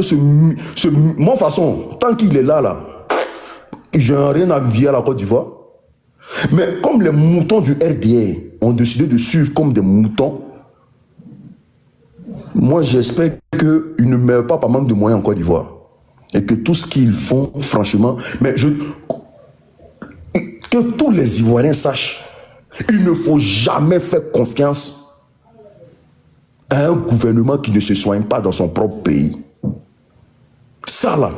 G: mon façon, tant qu'il est là, je n'ai rien à vivre à la Côte d'Ivoire. Mais comme les moutons du RDA ont décidé de suivre comme des moutons, moi j'espère qu'ils ne meurent pas par manque de moyens en Côte d'Ivoire. Et que tout ce qu'ils font, franchement, que tous les Ivoiriens sachent, il ne faut jamais faire confiance à un gouvernement qui ne se soigne pas dans son propre pays. Ça là,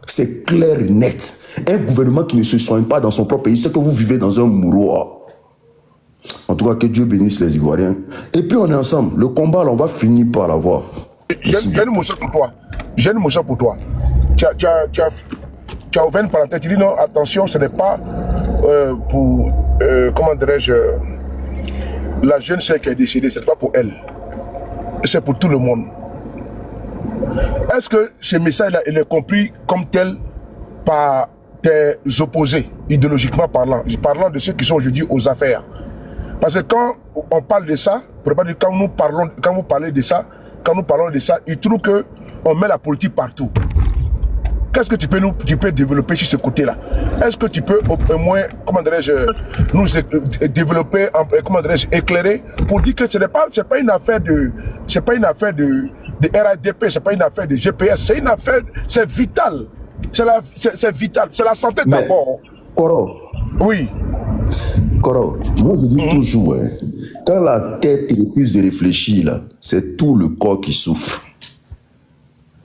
G: c'est clair et net. Un gouvernement qui ne se soigne pas dans son propre pays, c'est que vous vivez dans un mouroir. En tout cas, que Dieu bénisse les Ivoiriens. Et puis on est ensemble. Le combat, là, on va finir par l'avoir.
A: J'ai une motion pour toi. J'ai une motion pour toi. Tu as ouvert une parenthèse. Tu dis non, attention, ce n'est pas pour, comment dirais-je, la jeune sœur qui est décédée, ce n'est pas pour elle. C'est pour tout le monde. Est-ce que ce message-là, il est compris comme tel par tes opposés, idéologiquement parlant, de ceux qui sont aujourd'hui aux affaires? Parce que quand on parle de ça, quand nous parlons de ça, il trouve qu'on met la politique partout. Qu'est-ce que tu peux développer sur ce côté-là? Est-ce que tu peux au moins, comment dirais-je, nous développer, comment dirais-je, éclairer pour dire que c'est pas une affaire de RADP, c'est pas une affaire de GPS, c'est une affaire, c'est vital. C'est vital, c'est la santé d'abord.
G: Koro.
A: Oui.
G: Koro, moi je dis toujours, hein, quand la tête refuse de réfléchir, là, c'est tout le corps qui souffre.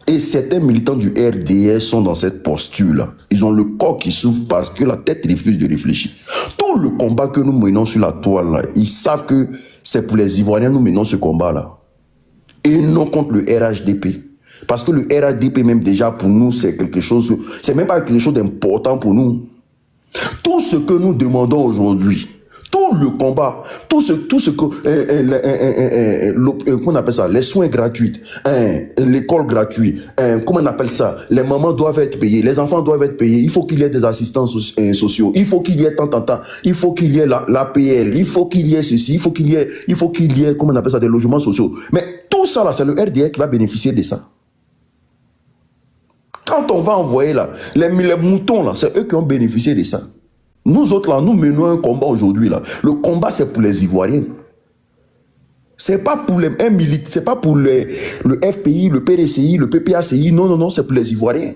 G: Et certains militants du RDS sont dans cette posture-là. Ils ont le corps qui souffre parce que la tête refuse de réfléchir. Tout le combat que nous menons sur la toile, là, ils savent que c'est pour les Ivoiriens que nous menons ce combat-là. Et non contre le RHDP. Parce que le RHDP, même déjà pour nous, c'est quelque chose, c'est même pas quelque chose d'important pour nous. Tout ce que nous demandons aujourd'hui, tout le combat, tout ce que, comment on appelle ça, les soins gratuits, l'école gratuite, comment on appelle ça, les mamans doivent être payées, les enfants doivent être payés, il faut qu'il y ait des assistants sociaux, il faut qu'il y ait tant, il faut qu'il y ait l'APL, il faut qu'il y ait ceci, il faut qu'il y ait, comment on appelle ça, des logements sociaux. Mais tout ça là, c'est le RDA qui va bénéficier de ça. Quand on va envoyer là, les moutons là, c'est eux qui ont bénéficié de ça. Nous autres là, nous menons un combat aujourd'hui là. Le combat c'est pour les Ivoiriens. C'est pas pour les c'est pas pour le FPI, le PDCI, le PPACI. Non, c'est pour les Ivoiriens.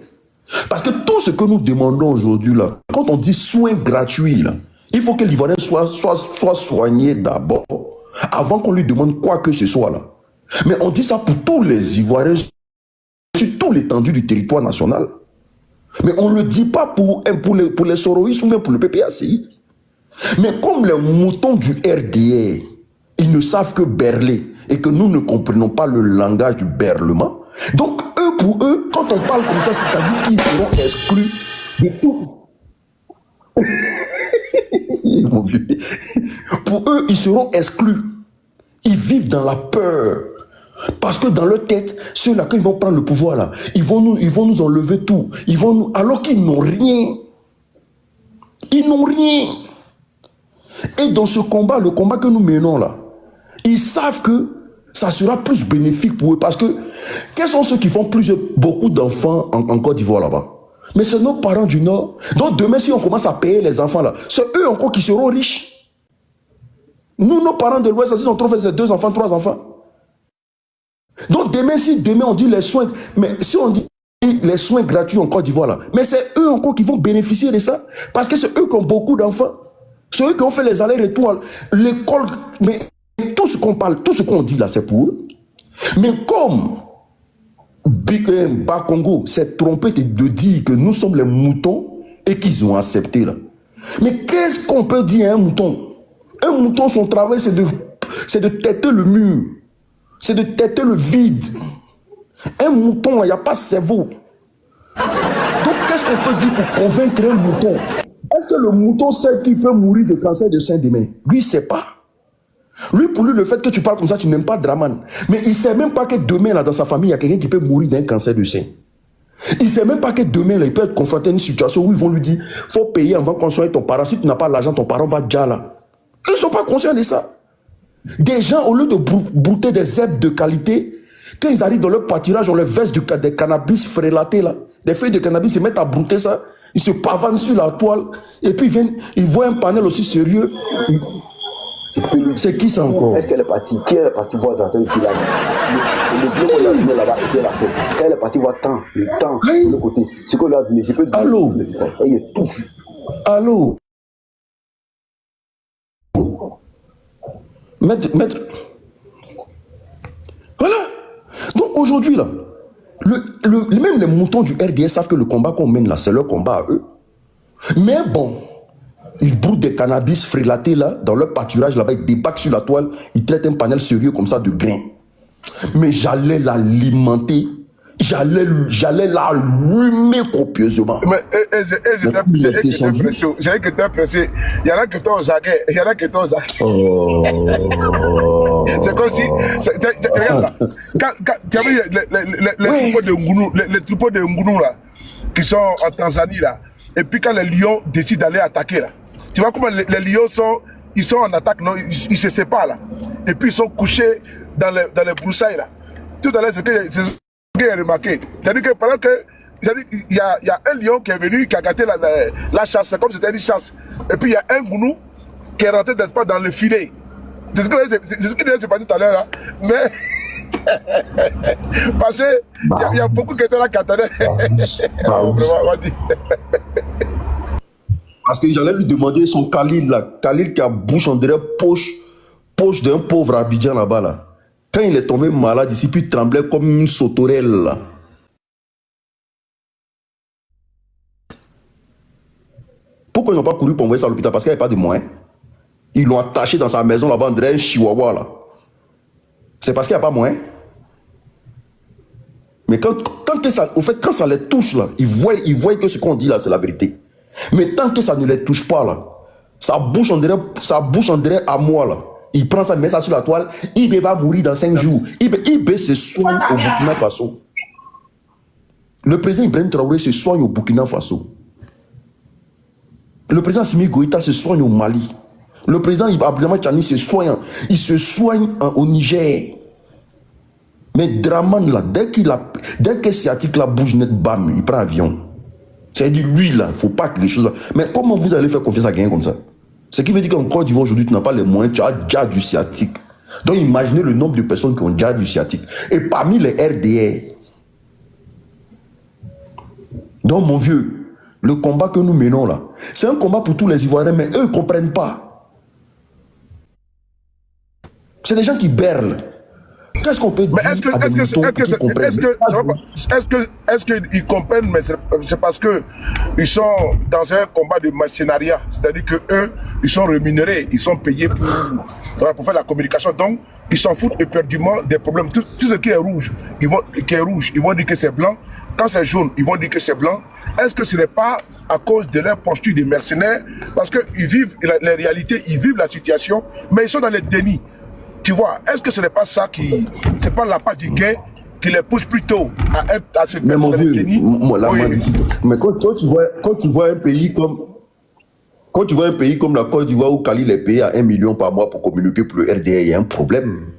G: Parce que tout ce que nous demandons aujourd'hui là, quand on dit soins gratuits là, il faut que l'Ivoirien soit soigné d'abord, avant qu'on lui demande quoi que ce soit là. Mais on dit ça pour tous les Ivoiriens sur toute l'étendue du territoire national. Mais on ne le dit pas pour les soroïstes ou même pour le PPACI. Mais comme les moutons du RDA, ils ne savent que berler et que nous ne comprenons pas le langage du berlement. Donc pour eux, quand on parle comme ça, c'est-à-dire qu'ils seront exclus de tout. Pour eux, ils seront exclus. Ils vivent dans la peur. Parce que dans leur tête, ceux-là, quand ils vont prendre le pouvoir, là, ils vont nous enlever tout. Alors qu'ils n'ont rien. Ils n'ont rien. Et dans ce combat, le combat que nous menons là, ils savent que ça sera plus bénéfique pour eux. Parce que, quels sont ceux qui font beaucoup d'enfants en Côte d'Ivoire là-bas? Mais c'est nos parents du Nord. Donc demain, si on commence à payer les enfants là, c'est eux encore qui seront riches. Nous, nos parents de l'Ouest, ils ont trop fait ces 2 enfants, 3 enfants. Donc demain, si demain on dit les soins, mais si on dit les soins gratuits en Côte d'Ivoire là, mais c'est eux encore qui vont bénéficier de ça, parce que c'est eux qui ont beaucoup d'enfants, c'est eux qui ont fait les allers-retours, l'école, mais tout ce qu'on parle, tout ce qu'on dit là, c'est pour eux. Mais comme Bakongo s'est trompé de dire que nous sommes les moutons et qu'ils ont accepté là. Mais qu'est-ce qu'on peut dire à un mouton? Un mouton, son travail, c'est de têter le mur. C'est de têter le vide. Un mouton, il n'y a pas de cerveau. Donc, qu'est-ce qu'on peut dire pour convaincre un mouton? Est-ce que le mouton sait qu'il peut mourir de cancer de sein demain? Lui, il ne sait pas. Lui, pour lui, le fait que tu parles comme ça, tu n'aimes pas Draman. Mais il ne sait même pas que demain, là, dans sa famille, il y a quelqu'un qui peut mourir d'un cancer de sein. Il ne sait même pas que demain, là, il peut être confronté à une situation où ils vont lui dire, il faut payer avant qu'on soit ton parent. Si tu n'as pas l'argent, ton parent va déjà là. Ils ne sont pas conscients de ça. Des gens, au lieu de brouter des herbes de qualité, quand ils arrivent dans leur pâturage, on leur verse des cannabis frélatés, là. Des feuilles de cannabis, ils se mettent à brouter ça. Ils se pavanent sur la toile. Et puis ils voient un panel aussi sérieux. C'est qui ça encore?
H: Est-ce qu'elle est partie? Qui est partie voir dans le village? Le bureau qu'on a venu là-bas, et la fête. Quand elle est partie voir le temps, de l'autre côté. Ce qu'on a vu, je peux dire.
G: Allô?
H: Il est tout.
G: Allô? Maître. Voilà. Donc aujourd'hui, là, même les moutons du RDS savent que le combat qu'on mène là, c'est leur combat à eux. Mais bon, ils broutent des cannabis frélatés là, dans leur pâturage là-bas, ils débarquent sur la toile, ils traitent un panel sérieux comme ça de grains. Mais j'allais l'alimenter, j'allais l'allumer copieusement.
A: Mais j'avais que t'es pressé. Il y en a qui t'ont zagué. Il y en a qui t'ont zagué. C'est comme si. Regarde là. Quand tu as vu les troupeaux de Ngounou là, qui sont en Tanzanie là, et puis quand les lions décident d'aller attaquer là, tu vois comment les lions sont. Ils sont en attaque, non, ils se séparent là. Et puis ils sont couchés dans les broussailles là. Tout à l'heure, c'est ce que j'ai remarqué. C'est-à-dire que pendant que. Il y a un lion qui est venu, qui a gâté la chasse, c'est comme si c'était une chasse. Et puis il y a un gounou qui est rentré d'espace dans le filet. C'est ce qui s'est passé tout à l'heure là. Mais. Parce qu'il y a beaucoup qui étaient là qui attendaient. Vas-y.
G: Parce que j'allais lui demander son Khalil là. Khalil qui a bouche en dirait poche d'un pauvre Abidjan là-bas là. Quand il est tombé malade ici, puis il tremblait comme une sauterelle là. Pourquoi ils n'ont pas couru pour envoyer ça à l'hôpital? Parce qu'il n'y avait pas de moyens. Ils l'ont attaché dans sa maison là-bas, on dirait un chihuahua là. C'est parce qu'il n'y a pas moyen. Mais quand ça les touche là, ils voient que ce qu'on dit là, c'est la vérité. Mais tant que ça ne les touche pas là, sa bouche on dirait à moi là. Il prend ça, met ça sur la toile, Ibé va mourir dans 5 jours. Ibé se soigne au Burkina Faso. Le président Ibrahim Traoré se soigne au Burkina Faso. Le président Simi Goïta se soigne au Mali. Le président Abdelhamid Tchani se soigne. Il se soigne au Niger. Mais Draman là, dès que sciatique là bouge net, bam, il prend avion. C'est-à-dire lui là, il ne faut pas que les choses là. Mais comment vous allez faire confiance à quelqu'un comme ça? Ce qui veut dire qu'en Côte d'Ivoire aujourd'hui, tu n'as pas les moyens, tu as déjà du sciatique. Donc imaginez le nombre de personnes qui ont déjà du sciatique. Et parmi les RDR. Donc mon vieux, le combat que nous menons là, c'est un combat pour tous les Ivoiriens, mais eux ne comprennent pas. C'est des gens qui berlent. Qu'est-ce qu'on peut dire?
A: Mais est-ce qu'ils comprennent? Mais c'est parce qu'ils sont dans un combat de mercenariat. C'est-à-dire qu'eux, ils sont rémunérés, ils sont payés pour faire la communication. Donc, ils s'en foutent éperdument des problèmes. Tout ce qui est rouge, ils vont dire que c'est blanc. Quand c'est jaune, ils vont dire que c'est blanc. Est-ce que ce n'est pas à cause de leur posture de mercenaires? Parce qu'ils vivent les réalités, ils vivent la situation, mais ils sont dans les dénis. Tu vois, est-ce que ce n'est pas ça qui... C'est pas la part du gain qui les pousse plutôt à se faire...
G: Mais mon vieux, mais quand tu vois un pays comme... Quand tu vois un pays comme la Côte d'Ivoire où Khalil est payé à 1 million par mois pour communiquer pour le RDA, il y a un problème.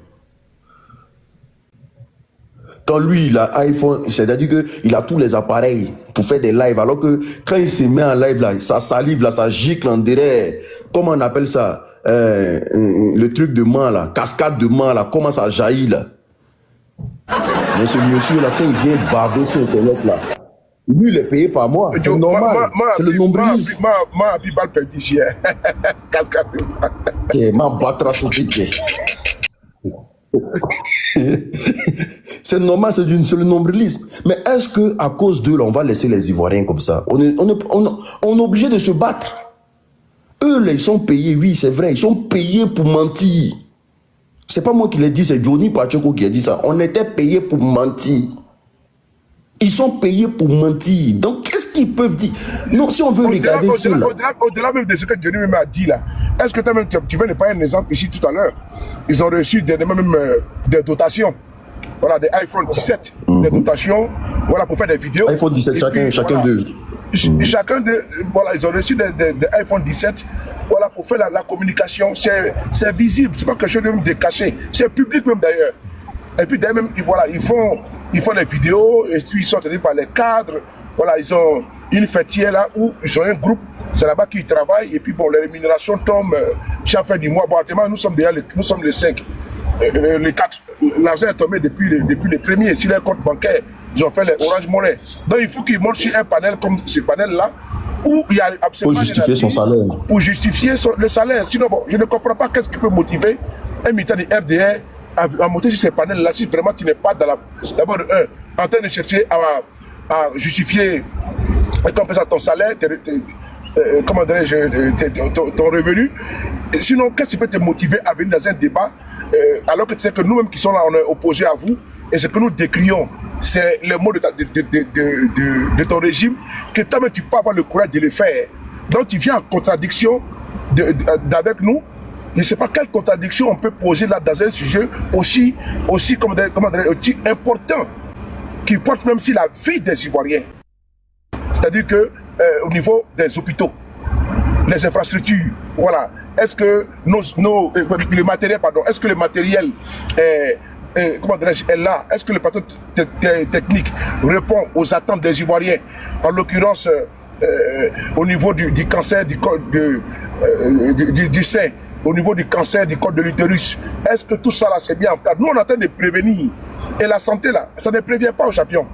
G: Quand lui, il a iPhone, c'est-à-dire qu'il a tous les appareils pour faire des lives, alors que quand il se met en live, là, ça salive, là, ça gicle en dirait comment on appelle ça, le truc de main là, cascade de main là, comment ça jaillit là. Mais ce monsieur là, quand il vient baver sur Internet là, lui il est payé par moi, c'est normal, c'est le nombrilisme.
A: Ma bibal perdu, cascade de main.
G: Ok, ma battra sur piqué. C'est normal, c'est le nombrilisme. Mais est-ce que à cause d'eux, on va laisser les Ivoiriens comme ça? On est obligé de se battre. Eux, là, ils sont payés, oui, c'est vrai, ils sont payés pour mentir. C'est pas moi qui l'ai dit, c'est Johnny Pacheco qui a dit ça. On était payés pour mentir. Ils sont payés pour mentir. Donc, qu'est-ce qu'ils peuvent dire? Non, si on veut regarder cela.
A: Au-delà même de ce que Johnny même a dit là, est-ce que tu veux ne pas un exemple ici tout à l'heure? Ils ont reçu des dotations. Voilà, des iPhone 17, des dotations, voilà, pour faire des vidéos.
G: iPhone 17, chacun d'eux.
A: Chacun de, voilà, ils ont reçu des iPhone 17, voilà, pour faire la communication. C'est visible, c'est pas quelque chose de caché, c'est public même d'ailleurs. Et puis d'ailleurs même, voilà, ils font des vidéos, et puis ils sont tenus par les cadres. Voilà, ils ont une fêtière là où ils ont un groupe, c'est là-bas qu'ils travaillent, et puis bon, les rémunérations tombent chaque fin du mois. Bon, actuellement, nous sommes les 5. Les 4, l'argent est tombé depuis les premiers sur les comptes bancaires. Ils ont fait les Orange Money. Donc il faut qu'ils montent sur un panel comme ce panel-là, où il y a absolument.
G: Pour justifier son salaire.
A: Pour justifier le salaire. Sinon, bon, je ne comprends pas qu'est-ce qui peut motiver un militant du RDR à monter sur ces panels-là si vraiment tu n'es pas d'abord en train de chercher à justifier ton salaire, comment dirais-je, ton revenu. Et sinon, qu'est-ce qui peut te motiver à venir dans un débat alors que tu sais que nous-mêmes qui sommes là, on est opposés à vous, et ce que nous décrions, c'est le mot de ton régime, que toi-même tu peux avoir le courage de le faire. Donc tu viens en contradiction avec nous. Je ne sais pas quelle contradiction on peut poser là dans un sujet aussi important, qui porte même si la vie des Ivoiriens. C'est-à-dire que au niveau des hôpitaux, les infrastructures, voilà. Est-ce que le matériel, est-ce que le matériel est là? Est-ce que le plateau technique répond aux attentes des Ivoiriens? En l'occurrence, au niveau du cancer du sein, au niveau du cancer du col de l'utérus. Est-ce que tout ça là c'est bien en place? Nous on est en train de prévenir. Et la santé là, ça ne prévient pas aux champions.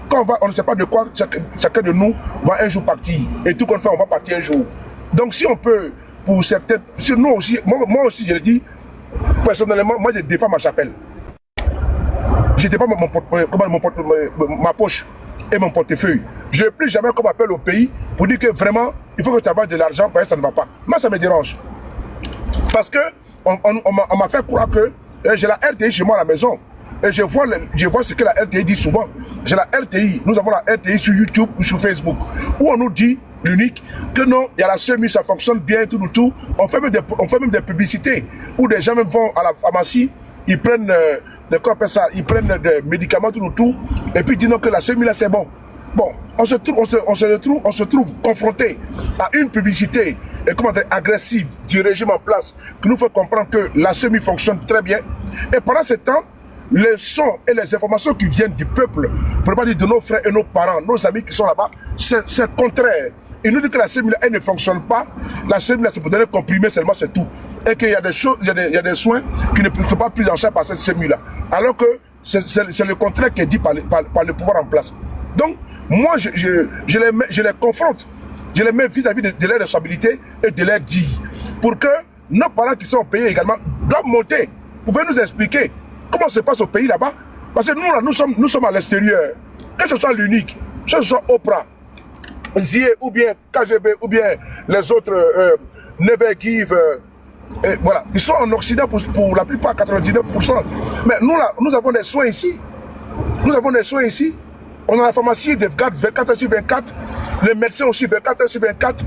A: Quand on ne sait pas de quoi chacun de nous va un jour partir. Et tout qu'on fait, on va partir un jour. Donc si on peut, pour certaines, nous aussi, moi aussi je le dis, personnellement, moi je défends ma chapelle. Je défends ma poche et mon portefeuille. Je ne vais plus jamais qu'on m'appelle au pays pour dire que vraiment, il faut que tu avoir de l'argent parce que ça ne va pas. Moi ça me dérange. Parce que on m'a fait croire que j'ai la RTI chez moi à la maison. Et je vois ce que la RTI dit souvent. J'ai la RTI, nous avons la RTI sur YouTube ou sur Facebook, où on nous dit, l'unique, que non, il y a la semi, ça fonctionne bien, tout. On fait même des publicités, où des gens même vont à la pharmacie, ils prennent ils prennent des médicaments, tout, et puis ils disent non, que la semi là c'est bon. Bon, on se trouve confronté à une publicité agressive du régime en place qui nous fait comprendre que la semi fonctionne très bien. Et pendant ce temps, les sons et les informations qui viennent du peuple, pour ne pas dire de nos frères et nos parents, nos amis qui sont là-bas, c'est contraire. Ils nous disent que la semi elle ne fonctionne pas. La semi c'est pour donner comprimé seulement, c'est tout. Et qu'il y a des choses, il y a des soins qui ne sont pas pris en charge par cette semi là. Alors que c'est le contraire qui est dit par le pouvoir en place. Donc, moi, je les confronte, je les mets vis-à-vis de leurs responsabilités et de leurs dires. Pour que nos parents qui sont au pays également doivent monter. Vous pouvez nous expliquer comment ça se passe au pays là-bas? Parce que nous, là, nous sommes à l'extérieur. Que ce soit l'unique, que ce soit Oprah, Zie ou bien KGB ou bien les autres, Never Give, voilà. Ils sont en Occident pour la plupart, 99%. Mais nous, là, nous avons des soins ici. Nous avons des soins ici. On a la pharmacie de 24h/24, les médecins aussi 24h/24.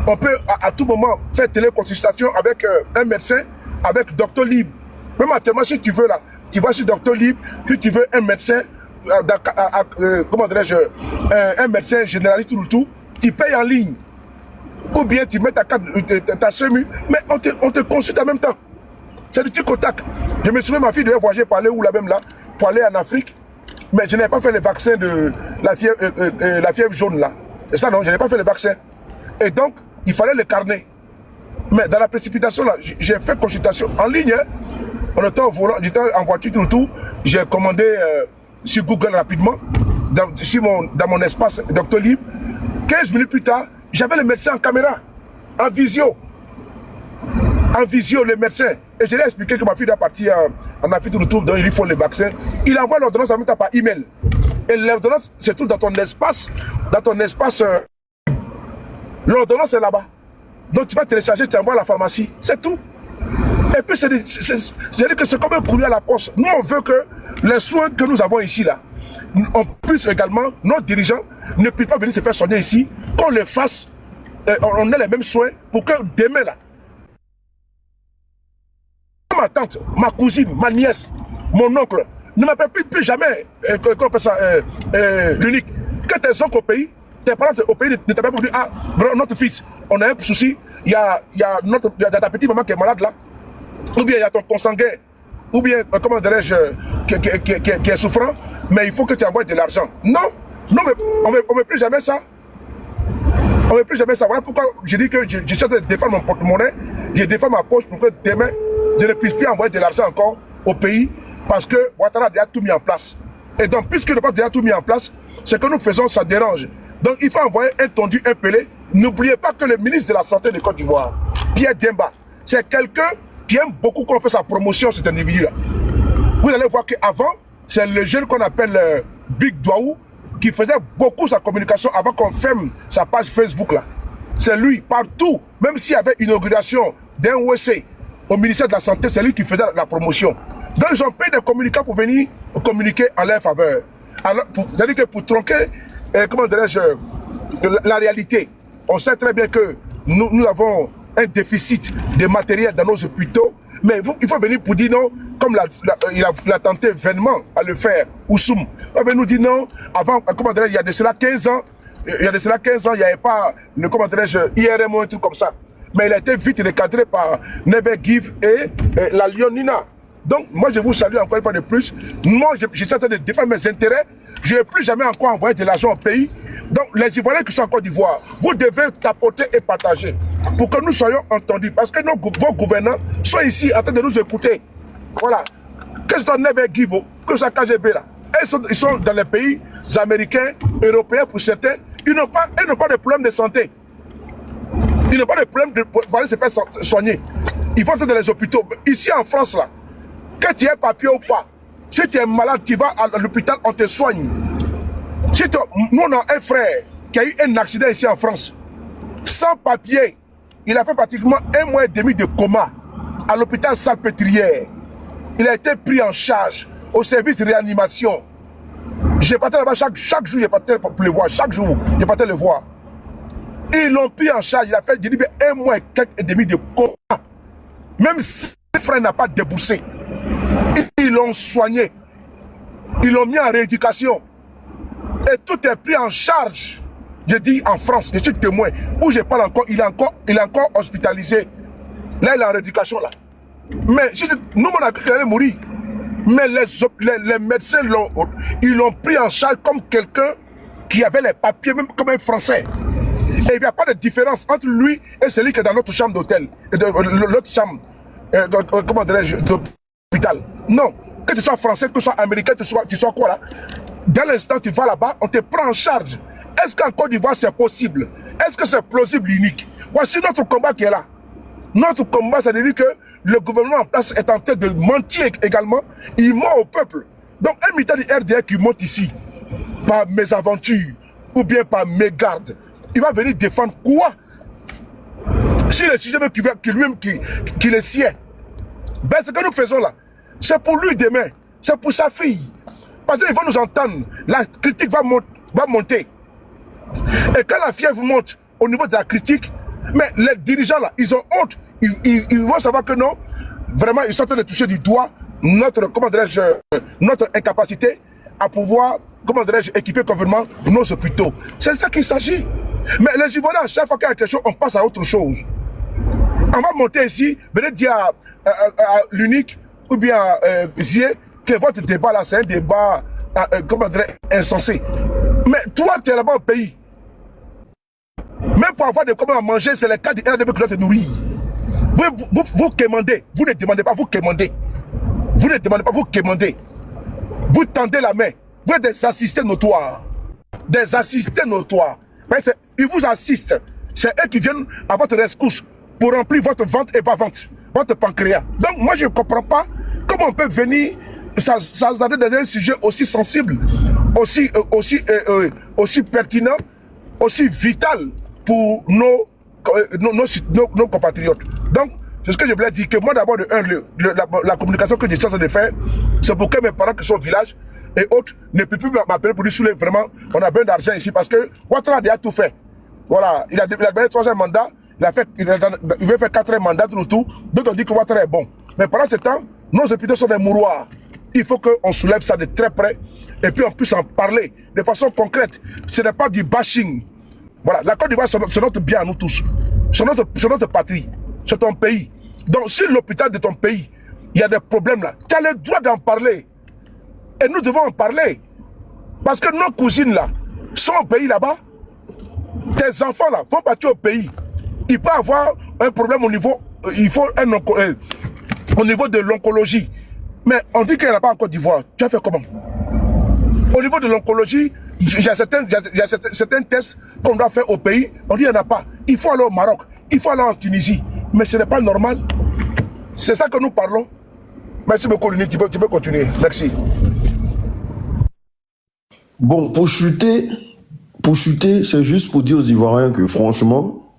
A: On peut à tout moment faire téléconsultation avec un médecin, avec Docteur Libre. Même actuellement, si tu veux là, tu vas sur Docteur Libre, puis tu veux un médecin, comment dirais-je, un médecin généraliste tout, tu payes en ligne. Ou bien tu mets ta semi, mais on te consulte en même temps. C'est du tic au tac. Je me souviens, ma fille devait voyager pour aller où là-même là, pour aller en Afrique. Mais je n'ai pas fait le vaccin de la fièvre jaune là. C'est ça non, je n'ai pas fait le vaccin. Et donc, il fallait le carnet. Mais dans la précipitation, là, j'ai fait consultation en ligne. Hein. On était au volant, j'étais en voiture tout. J'ai commandé sur Google rapidement, dans mon espace Doctolib. 15 minutes plus tard, j'avais le médecin en caméra, en visio. En visio, le médecin. Et je lui ai expliqué que ma fille doit partir en Afrique du Tour, donc il faut le vaccin. Il envoie l'ordonnance à par email. Et l'ordonnance se trouve dans ton espace. L'ordonnance est là-bas. Donc tu vas télécharger, tu envoies à la pharmacie. C'est tout. Et puis, c'est-à-dire que c'est comme un courrier à la poste. Nous, on veut que les soins que nous avons ici, là, on puisse également, nos dirigeants ne puissent pas venir se faire soigner ici, qu'on les fasse, on ait les mêmes soins pour que demain, là, ma tante, ma cousine, ma nièce, mon oncle, ne m'appellent plus jamais, comment on appelle ça, l'unique. Quand elles sont au pays, tes parents au pays ne t'appellent pas pour dire, ah, notre fils, on a un souci, il y a ta petite maman qui est malade là, ou bien il y a ton consanguin, ou bien, comment dirais-je, qui est souffrant, mais il faut que tu envoies de l'argent. Non, mais on ne veut plus jamais ça. On ne veut plus jamais ça. Voilà pourquoi je dis que je cherche à défendre mon porte-monnaie, je défends ma poche pour que demain, je ne puisse plus envoyer de l'argent encore au pays, parce que Ouattara a déjà tout mis en place. Et donc, puisqu'il n'a pas déjà tout mis en place, ce que nous faisons, ça dérange. Donc, il faut envoyer un tondu, un pelé. N'oubliez pas que le ministre de la Santé de Côte d'Ivoire, Pierre Demba, c'est quelqu'un qui aime beaucoup qu'on fait sa promotion, cet individu-là. Vous allez voir qu'avant, c'est le jeune qu'on appelle Big Douaou qui faisait beaucoup sa communication avant qu'on ferme sa page Facebook là. C'est lui, partout, même s'il y avait une inauguration d'un OSC au ministère de la Santé, c'est lui qui faisait la promotion. Donc ils ont payé des communicants pour venir communiquer en leur faveur. C'est-à-dire que pour tronquer, comment dirais-je, la réalité, on sait très bien que nous avons un déficit de matériel dans nos hôpitaux, mais il faut venir pour dire non, comme il a tenté vainement à le faire, Oussoum. Il va nous dire non, avant, comment dirais-je, il y a de cela 15 ans, il n'y avait pas le, comment dirais-je, IRM ou un truc comme ça. Mais il a été vite recadré par Never Give et la Lyonina. Donc, moi, je vous salue encore une fois de plus. Moi, je suis en train de défendre mes intérêts. Je ne vais plus jamais encore envoyer de l'argent au pays. Donc, les Ivoiriens qui sont en Côte d'Ivoire, vous devez tapoter et partager pour que nous soyons entendus. Parce que vos gouvernants sont ici en train de nous écouter. Voilà. Que ce soit Never Give, que ce soit KGB là. Ils sont dans les pays américains, européens pour certains. Ils n'ont pas de problème de santé. Ils n'ont pas de problème de aller se faire soigner. Ils vont dans les hôpitaux. Ici en France là, que tu aies papier ou pas, si tu es malade, tu vas à l'hôpital, on te soigne. Nous, on a un frère qui a eu un accident ici en France. Sans papier, il a fait pratiquement 1 mois et demi de coma à l'hôpital Salpêtrière. Il a été pris en charge au service de réanimation. J'ai parti là-bas chaque jour, j'ai parti pour le voir. Chaque jour, j'ai parti le voir. Ils l'ont pris en charge. Il a fait, j'ai dit, 1 mois et demi de coma. Même si le frère n'a pas déboursé. Ils l'ont soigné. Ils l'ont mis en rééducation. Et tout est pris en charge. Je dis en France, je suis témoin. Où je parle encore, il est encore hospitalisé. Là, il est en rééducation là. Mais nous, on a cru qu'il allait mourir. Mais les médecins ils l'ont pris en charge comme quelqu'un qui avait les papiers, même comme un Français. Et il n'y a pas de différence entre lui et celui qui est dans notre chambre d'hôtel, l'autre chambre, comment dirais-je, d'hôpital. Non, que tu sois français, que tu sois américain, tu sois quoi là. Dès l'instant tu vas là-bas, on te prend en charge. Est-ce qu'en Côte d'Ivoire c'est possible? Est-ce que c'est plausible, unique? Voici notre combat qui est là. Notre combat, ça veut dire que le gouvernement en place est en train de mentir également. Il ment au peuple. Donc un militant du RDR qui monte ici, par mésaventure, ou bien par mégarde, il va venir défendre quoi? Si le sujet qui le sien, ben ce que nous faisons là, c'est pour lui demain, c'est pour sa fille. Parce qu'ils vont nous entendre, la critique va monter. Et quand la fièvre monte au niveau de la critique, mais les dirigeants là, ils ont honte. Ils vont savoir que non, vraiment, ils sont en train de toucher du doigt notre incapacité à pouvoir, comment dirais-je, équiper convenablement nos hôpitaux. C'est de ça qu'il s'agit. Mais les Ivoiriens, à chaque fois qu'il y a quelque chose, on passe à autre chose. On va monter ici, venez dire à l'unique ou bien à Zié que votre débat là, c'est un débat, comment dirais, insensé. Mais toi, tu es là-bas au pays. Même pour avoir des commandes à manger, c'est le cas du RDB qui doit te nourrir. Vous commandez, vous ne demandez pas, vous commandez. Vous ne demandez pas, vous commandez. Vous tendez la main. Vous êtes des assistés notoires. Des assistés notoires. Ils vous assistent. C'est eux qui viennent à votre rescousse pour remplir votre ventre et pas vente, votre pancréas. Donc moi je ne comprends pas comment on peut venir s'attarder dans un sujet aussi sensible, aussi pertinent, aussi vital pour nos compatriotes. Donc, c'est ce que je voulais dire, que moi d'abord, la communication que je suis en train de faire, c'est pour que mes parents qui sont au village et autres ne peuvent plus m'appeler pour dire soulever vraiment, on a besoin d'argent ici, parce que Ouattara a déjà tout fait. Voilà, il a gagné 3e mandat, il veut faire 4e mandat tout le tout, donc on dit que Ouattara est bon. Mais pendant ce temps, nos hôpitaux sont des mouroirs. Il faut qu'on soulève ça de très près et puis on puisse en parler de façon concrète. Ce n'est pas du bashing. Voilà, la Côte d'Ivoire, c'est notre bien à nous tous. C'est notre patrie. C'est ton pays. Donc, si l'hôpital de ton pays, il y a des problèmes là, tu as le droit d'en parler. Et nous devons en parler. Parce que nos cousines là, sont au pays là-bas. Tes enfants là, vont partir au pays. Il peut avoir un problème au niveau, au niveau de l'oncologie. Mais on dit qu'il n'y en a pas en Côte d'Ivoire. Tu as fait comment? Au niveau de l'oncologie, il y a certains tests qu'on doit faire au pays. On dit qu'il n'y en a pas. Il faut aller au Maroc. Il faut aller en Tunisie. Mais ce n'est pas normal. C'est ça que nous parlons. Merci beaucoup, Luni. Tu peux continuer. Merci.
G: Bon, pour chuter, c'est juste pour dire aux Ivoiriens que franchement,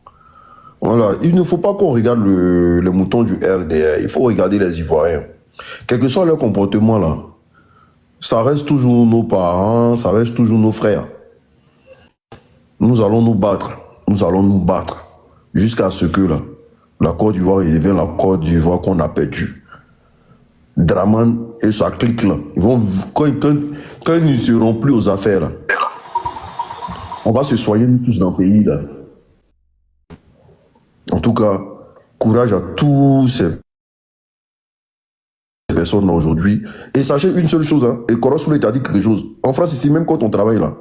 G: voilà, il ne faut pas qu'on regarde le mouton du RDR. Il faut regarder les Ivoiriens. Quel que soit leur comportement là, ça reste toujours nos parents, ça reste toujours nos frères. Nous allons nous battre. Nous allons nous battre. Jusqu'à ce que là, la Côte d'Ivoire devienne la Côte d'Ivoire qu'on a perdue. Draman et sa clique là, ils vont, quand ils ne seront plus aux affaires là, on va se soigner nous tous dans le pays là. En tout cas, courage à tous ces personnes aujourd'hui. Et sachez une seule chose, hein, et Korosoulé t'a dit quelque chose. En France, ici, même quand on travaille là,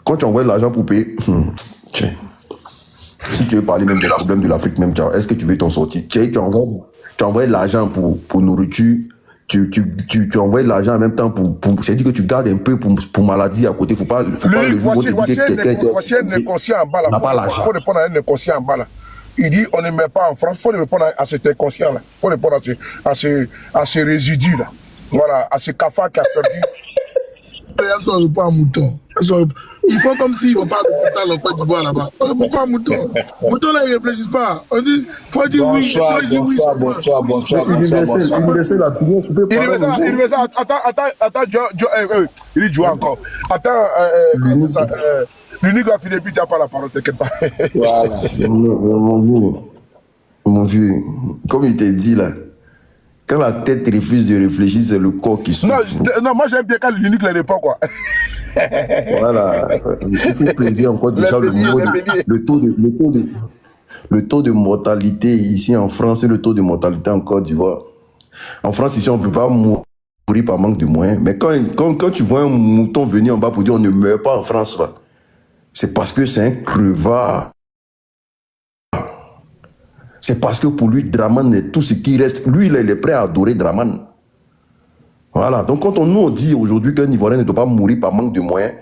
G: quand tu envoies l'argent pour payer, tiens, si tu veux parler même des problèmes de l'Afrique, même, est-ce que tu veux t'en sortir? Tu envoies l'argent pour nourriture, tu envoies l'argent en même temps c'est-à-dire que tu gardes un peu pour maladie à côté. Faut pas le jour où tu dis que quelqu'un
A: voici un inconscient en bas là.
G: n'a pas l'argent.
A: Il faut répondre à un inconscient en bas là. Il dit on ne met pas en France. Il faut répondre à cet inconscient là. Il faut répondre à ce résidu là. Voilà, à ce cafard qui a perdu.
F: Elles sont pas un mouton. Ils font comme s'ils ne vont pas à l'hôpital en Côte d'Ivoire là-bas. Pourquoi un mouton? Mouton là, ils ne réfléchissent pas. On dit, faut dire oui.
G: Universel a fini, tu peux pas.
A: Universel, attends, il dit Joe encore. Attends, l'unique va finir, puis tu n'as pas la parole, t'inquiète pas.
G: Voilà. Mon vieux, comme il t'a dit là, quand la tête refuse de réfléchir, c'est le corps qui souffre.
A: Non, moi j'aime bien quand l'unique ne répond quoi.
G: Voilà, il fait plaisir encore déjà le taux de mortalité ici en France et le taux de mortalité en Côte d'Ivoire. En France, ici, on ne peut pas mourir par manque de moyens. Mais quand tu vois un mouton venir en bas pour dire on ne meurt pas en France, c'est parce que c'est un crevard. C'est parce que pour lui, Draman est tout ce qui reste. Lui, il est prêt à adorer Draman. Voilà. Donc, quand on dit aujourd'hui qu'un Ivoirien ne doit pas mourir par manque de moyens,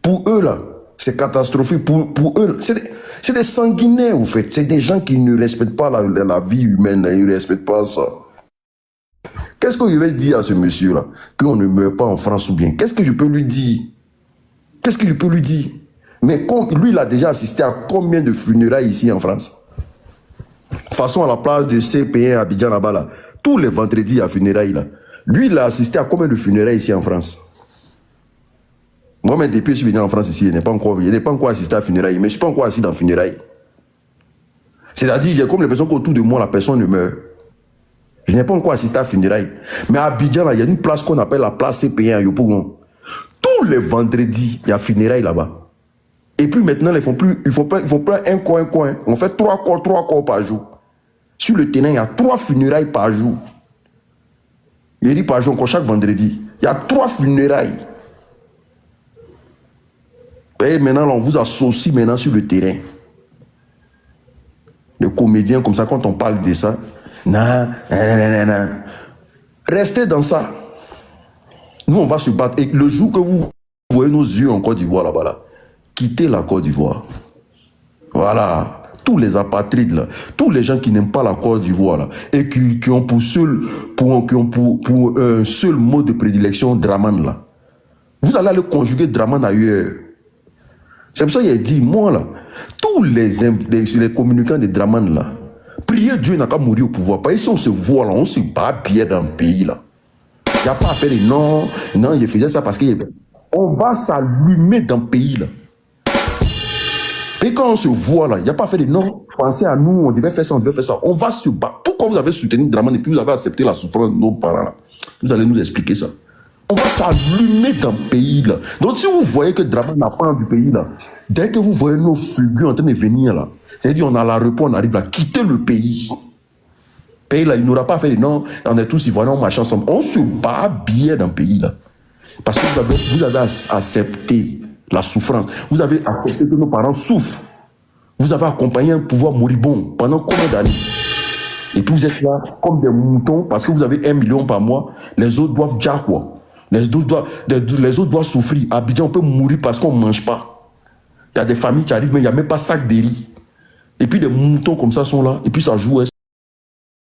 G: pour eux, là, c'est catastrophique. Pour eux, c'est des sanguinaires, vous faites. C'est des gens qui ne respectent pas la vie humaine. Ils ne respectent pas ça. Qu'est-ce que je vais dire à ce monsieur-là? Qu'on ne meurt pas en France ou bien? Qu'est-ce que je peux lui dire? Qu'est-ce que je peux lui dire? Mais lui, il a déjà assisté à combien de funérailles ici en France? De toute façon, à la place de CP1 à Abidjan là-bas, là, tous les vendredis à funérailles, là, lui, il a assisté à combien de funérailles ici en France? Moi-même, depuis que je suis venu en France ici, il n'est pas encore assisté à funérailles, mais je ne suis pas encore assis dans funérailles. C'est-à-dire, j'ai comme l'impression qu'autour de moi, la personne ne meurt. Je n'ai pas encore assisté à funérailles. Mais à Abidjan, là, il y a une place qu'on appelle la place CP1 à Yopougon. Tous les vendredis, il y a funérailles là-bas. Et puis maintenant, ils ne font pas un coin. On fait 3 corps par jour. Sur le terrain, il y a 3 funérailles par jour. Il dit par jour, encore chaque vendredi. Il y a 3 funérailles. Et maintenant, on vous associe maintenant sur le terrain. Les comédiens, comme ça, quand on parle de ça, non. Restez dans ça. Nous, on va se battre. Et le jour que vous voyez nos yeux en Côte d'Ivoire là-bas, là, quittez la Côte d'Ivoire. Voilà. Tous les apatrides, là, tous les gens qui n'aiment pas la Côte d'Ivoire là, et qui ont pour un seul mot de prédilection Dramane là. Vous allez aller conjuguer Dramane ailleurs. C'est pour ça qu'il a dit, moi là, tous les communicants de Dramane là, priez Dieu n'a qu'à mourir au pouvoir. Parce que si on se voit là, on se bat bien dans le pays là. Il n'y a pas à faire de non, il faisait ça parce qu'on va s'allumer dans le pays là. Et quand on se voit là, il n'y a pas à faire de non, pensez à nous, on devait faire ça, on va se battre. Pourquoi vous avez soutenu Dramane et puis vous avez accepté la souffrance de nos parents là? Vous allez nous expliquer ça. On va s'allumer dans le pays là. Donc si vous voyez que Dramane apprend du pays là, dès que vous voyez nos figures en train de venir là, c'est-à-dire on a la réponse, on arrive là, quitter le pays. Pays là, il n'aura pas fait de non, on est tous ivoiriens, on marche ensemble. On se bat bien dans le pays là. Parce que vous avez accepté la souffrance. Vous avez accepté que nos parents souffrent. Vous avez accompagné un pouvoir moribond pendant combien d'années? Et puis vous êtes là comme des moutons parce que vous avez 1 million par mois. Les autres doivent dire quoi? Les autres doivent souffrir. À Abidjan, on peut mourir parce qu'on ne mange pas. Il y a des familles qui arrivent, mais il n'y a même pas sac de riz. Et puis des moutons comme ça sont là. Et puis ça joue.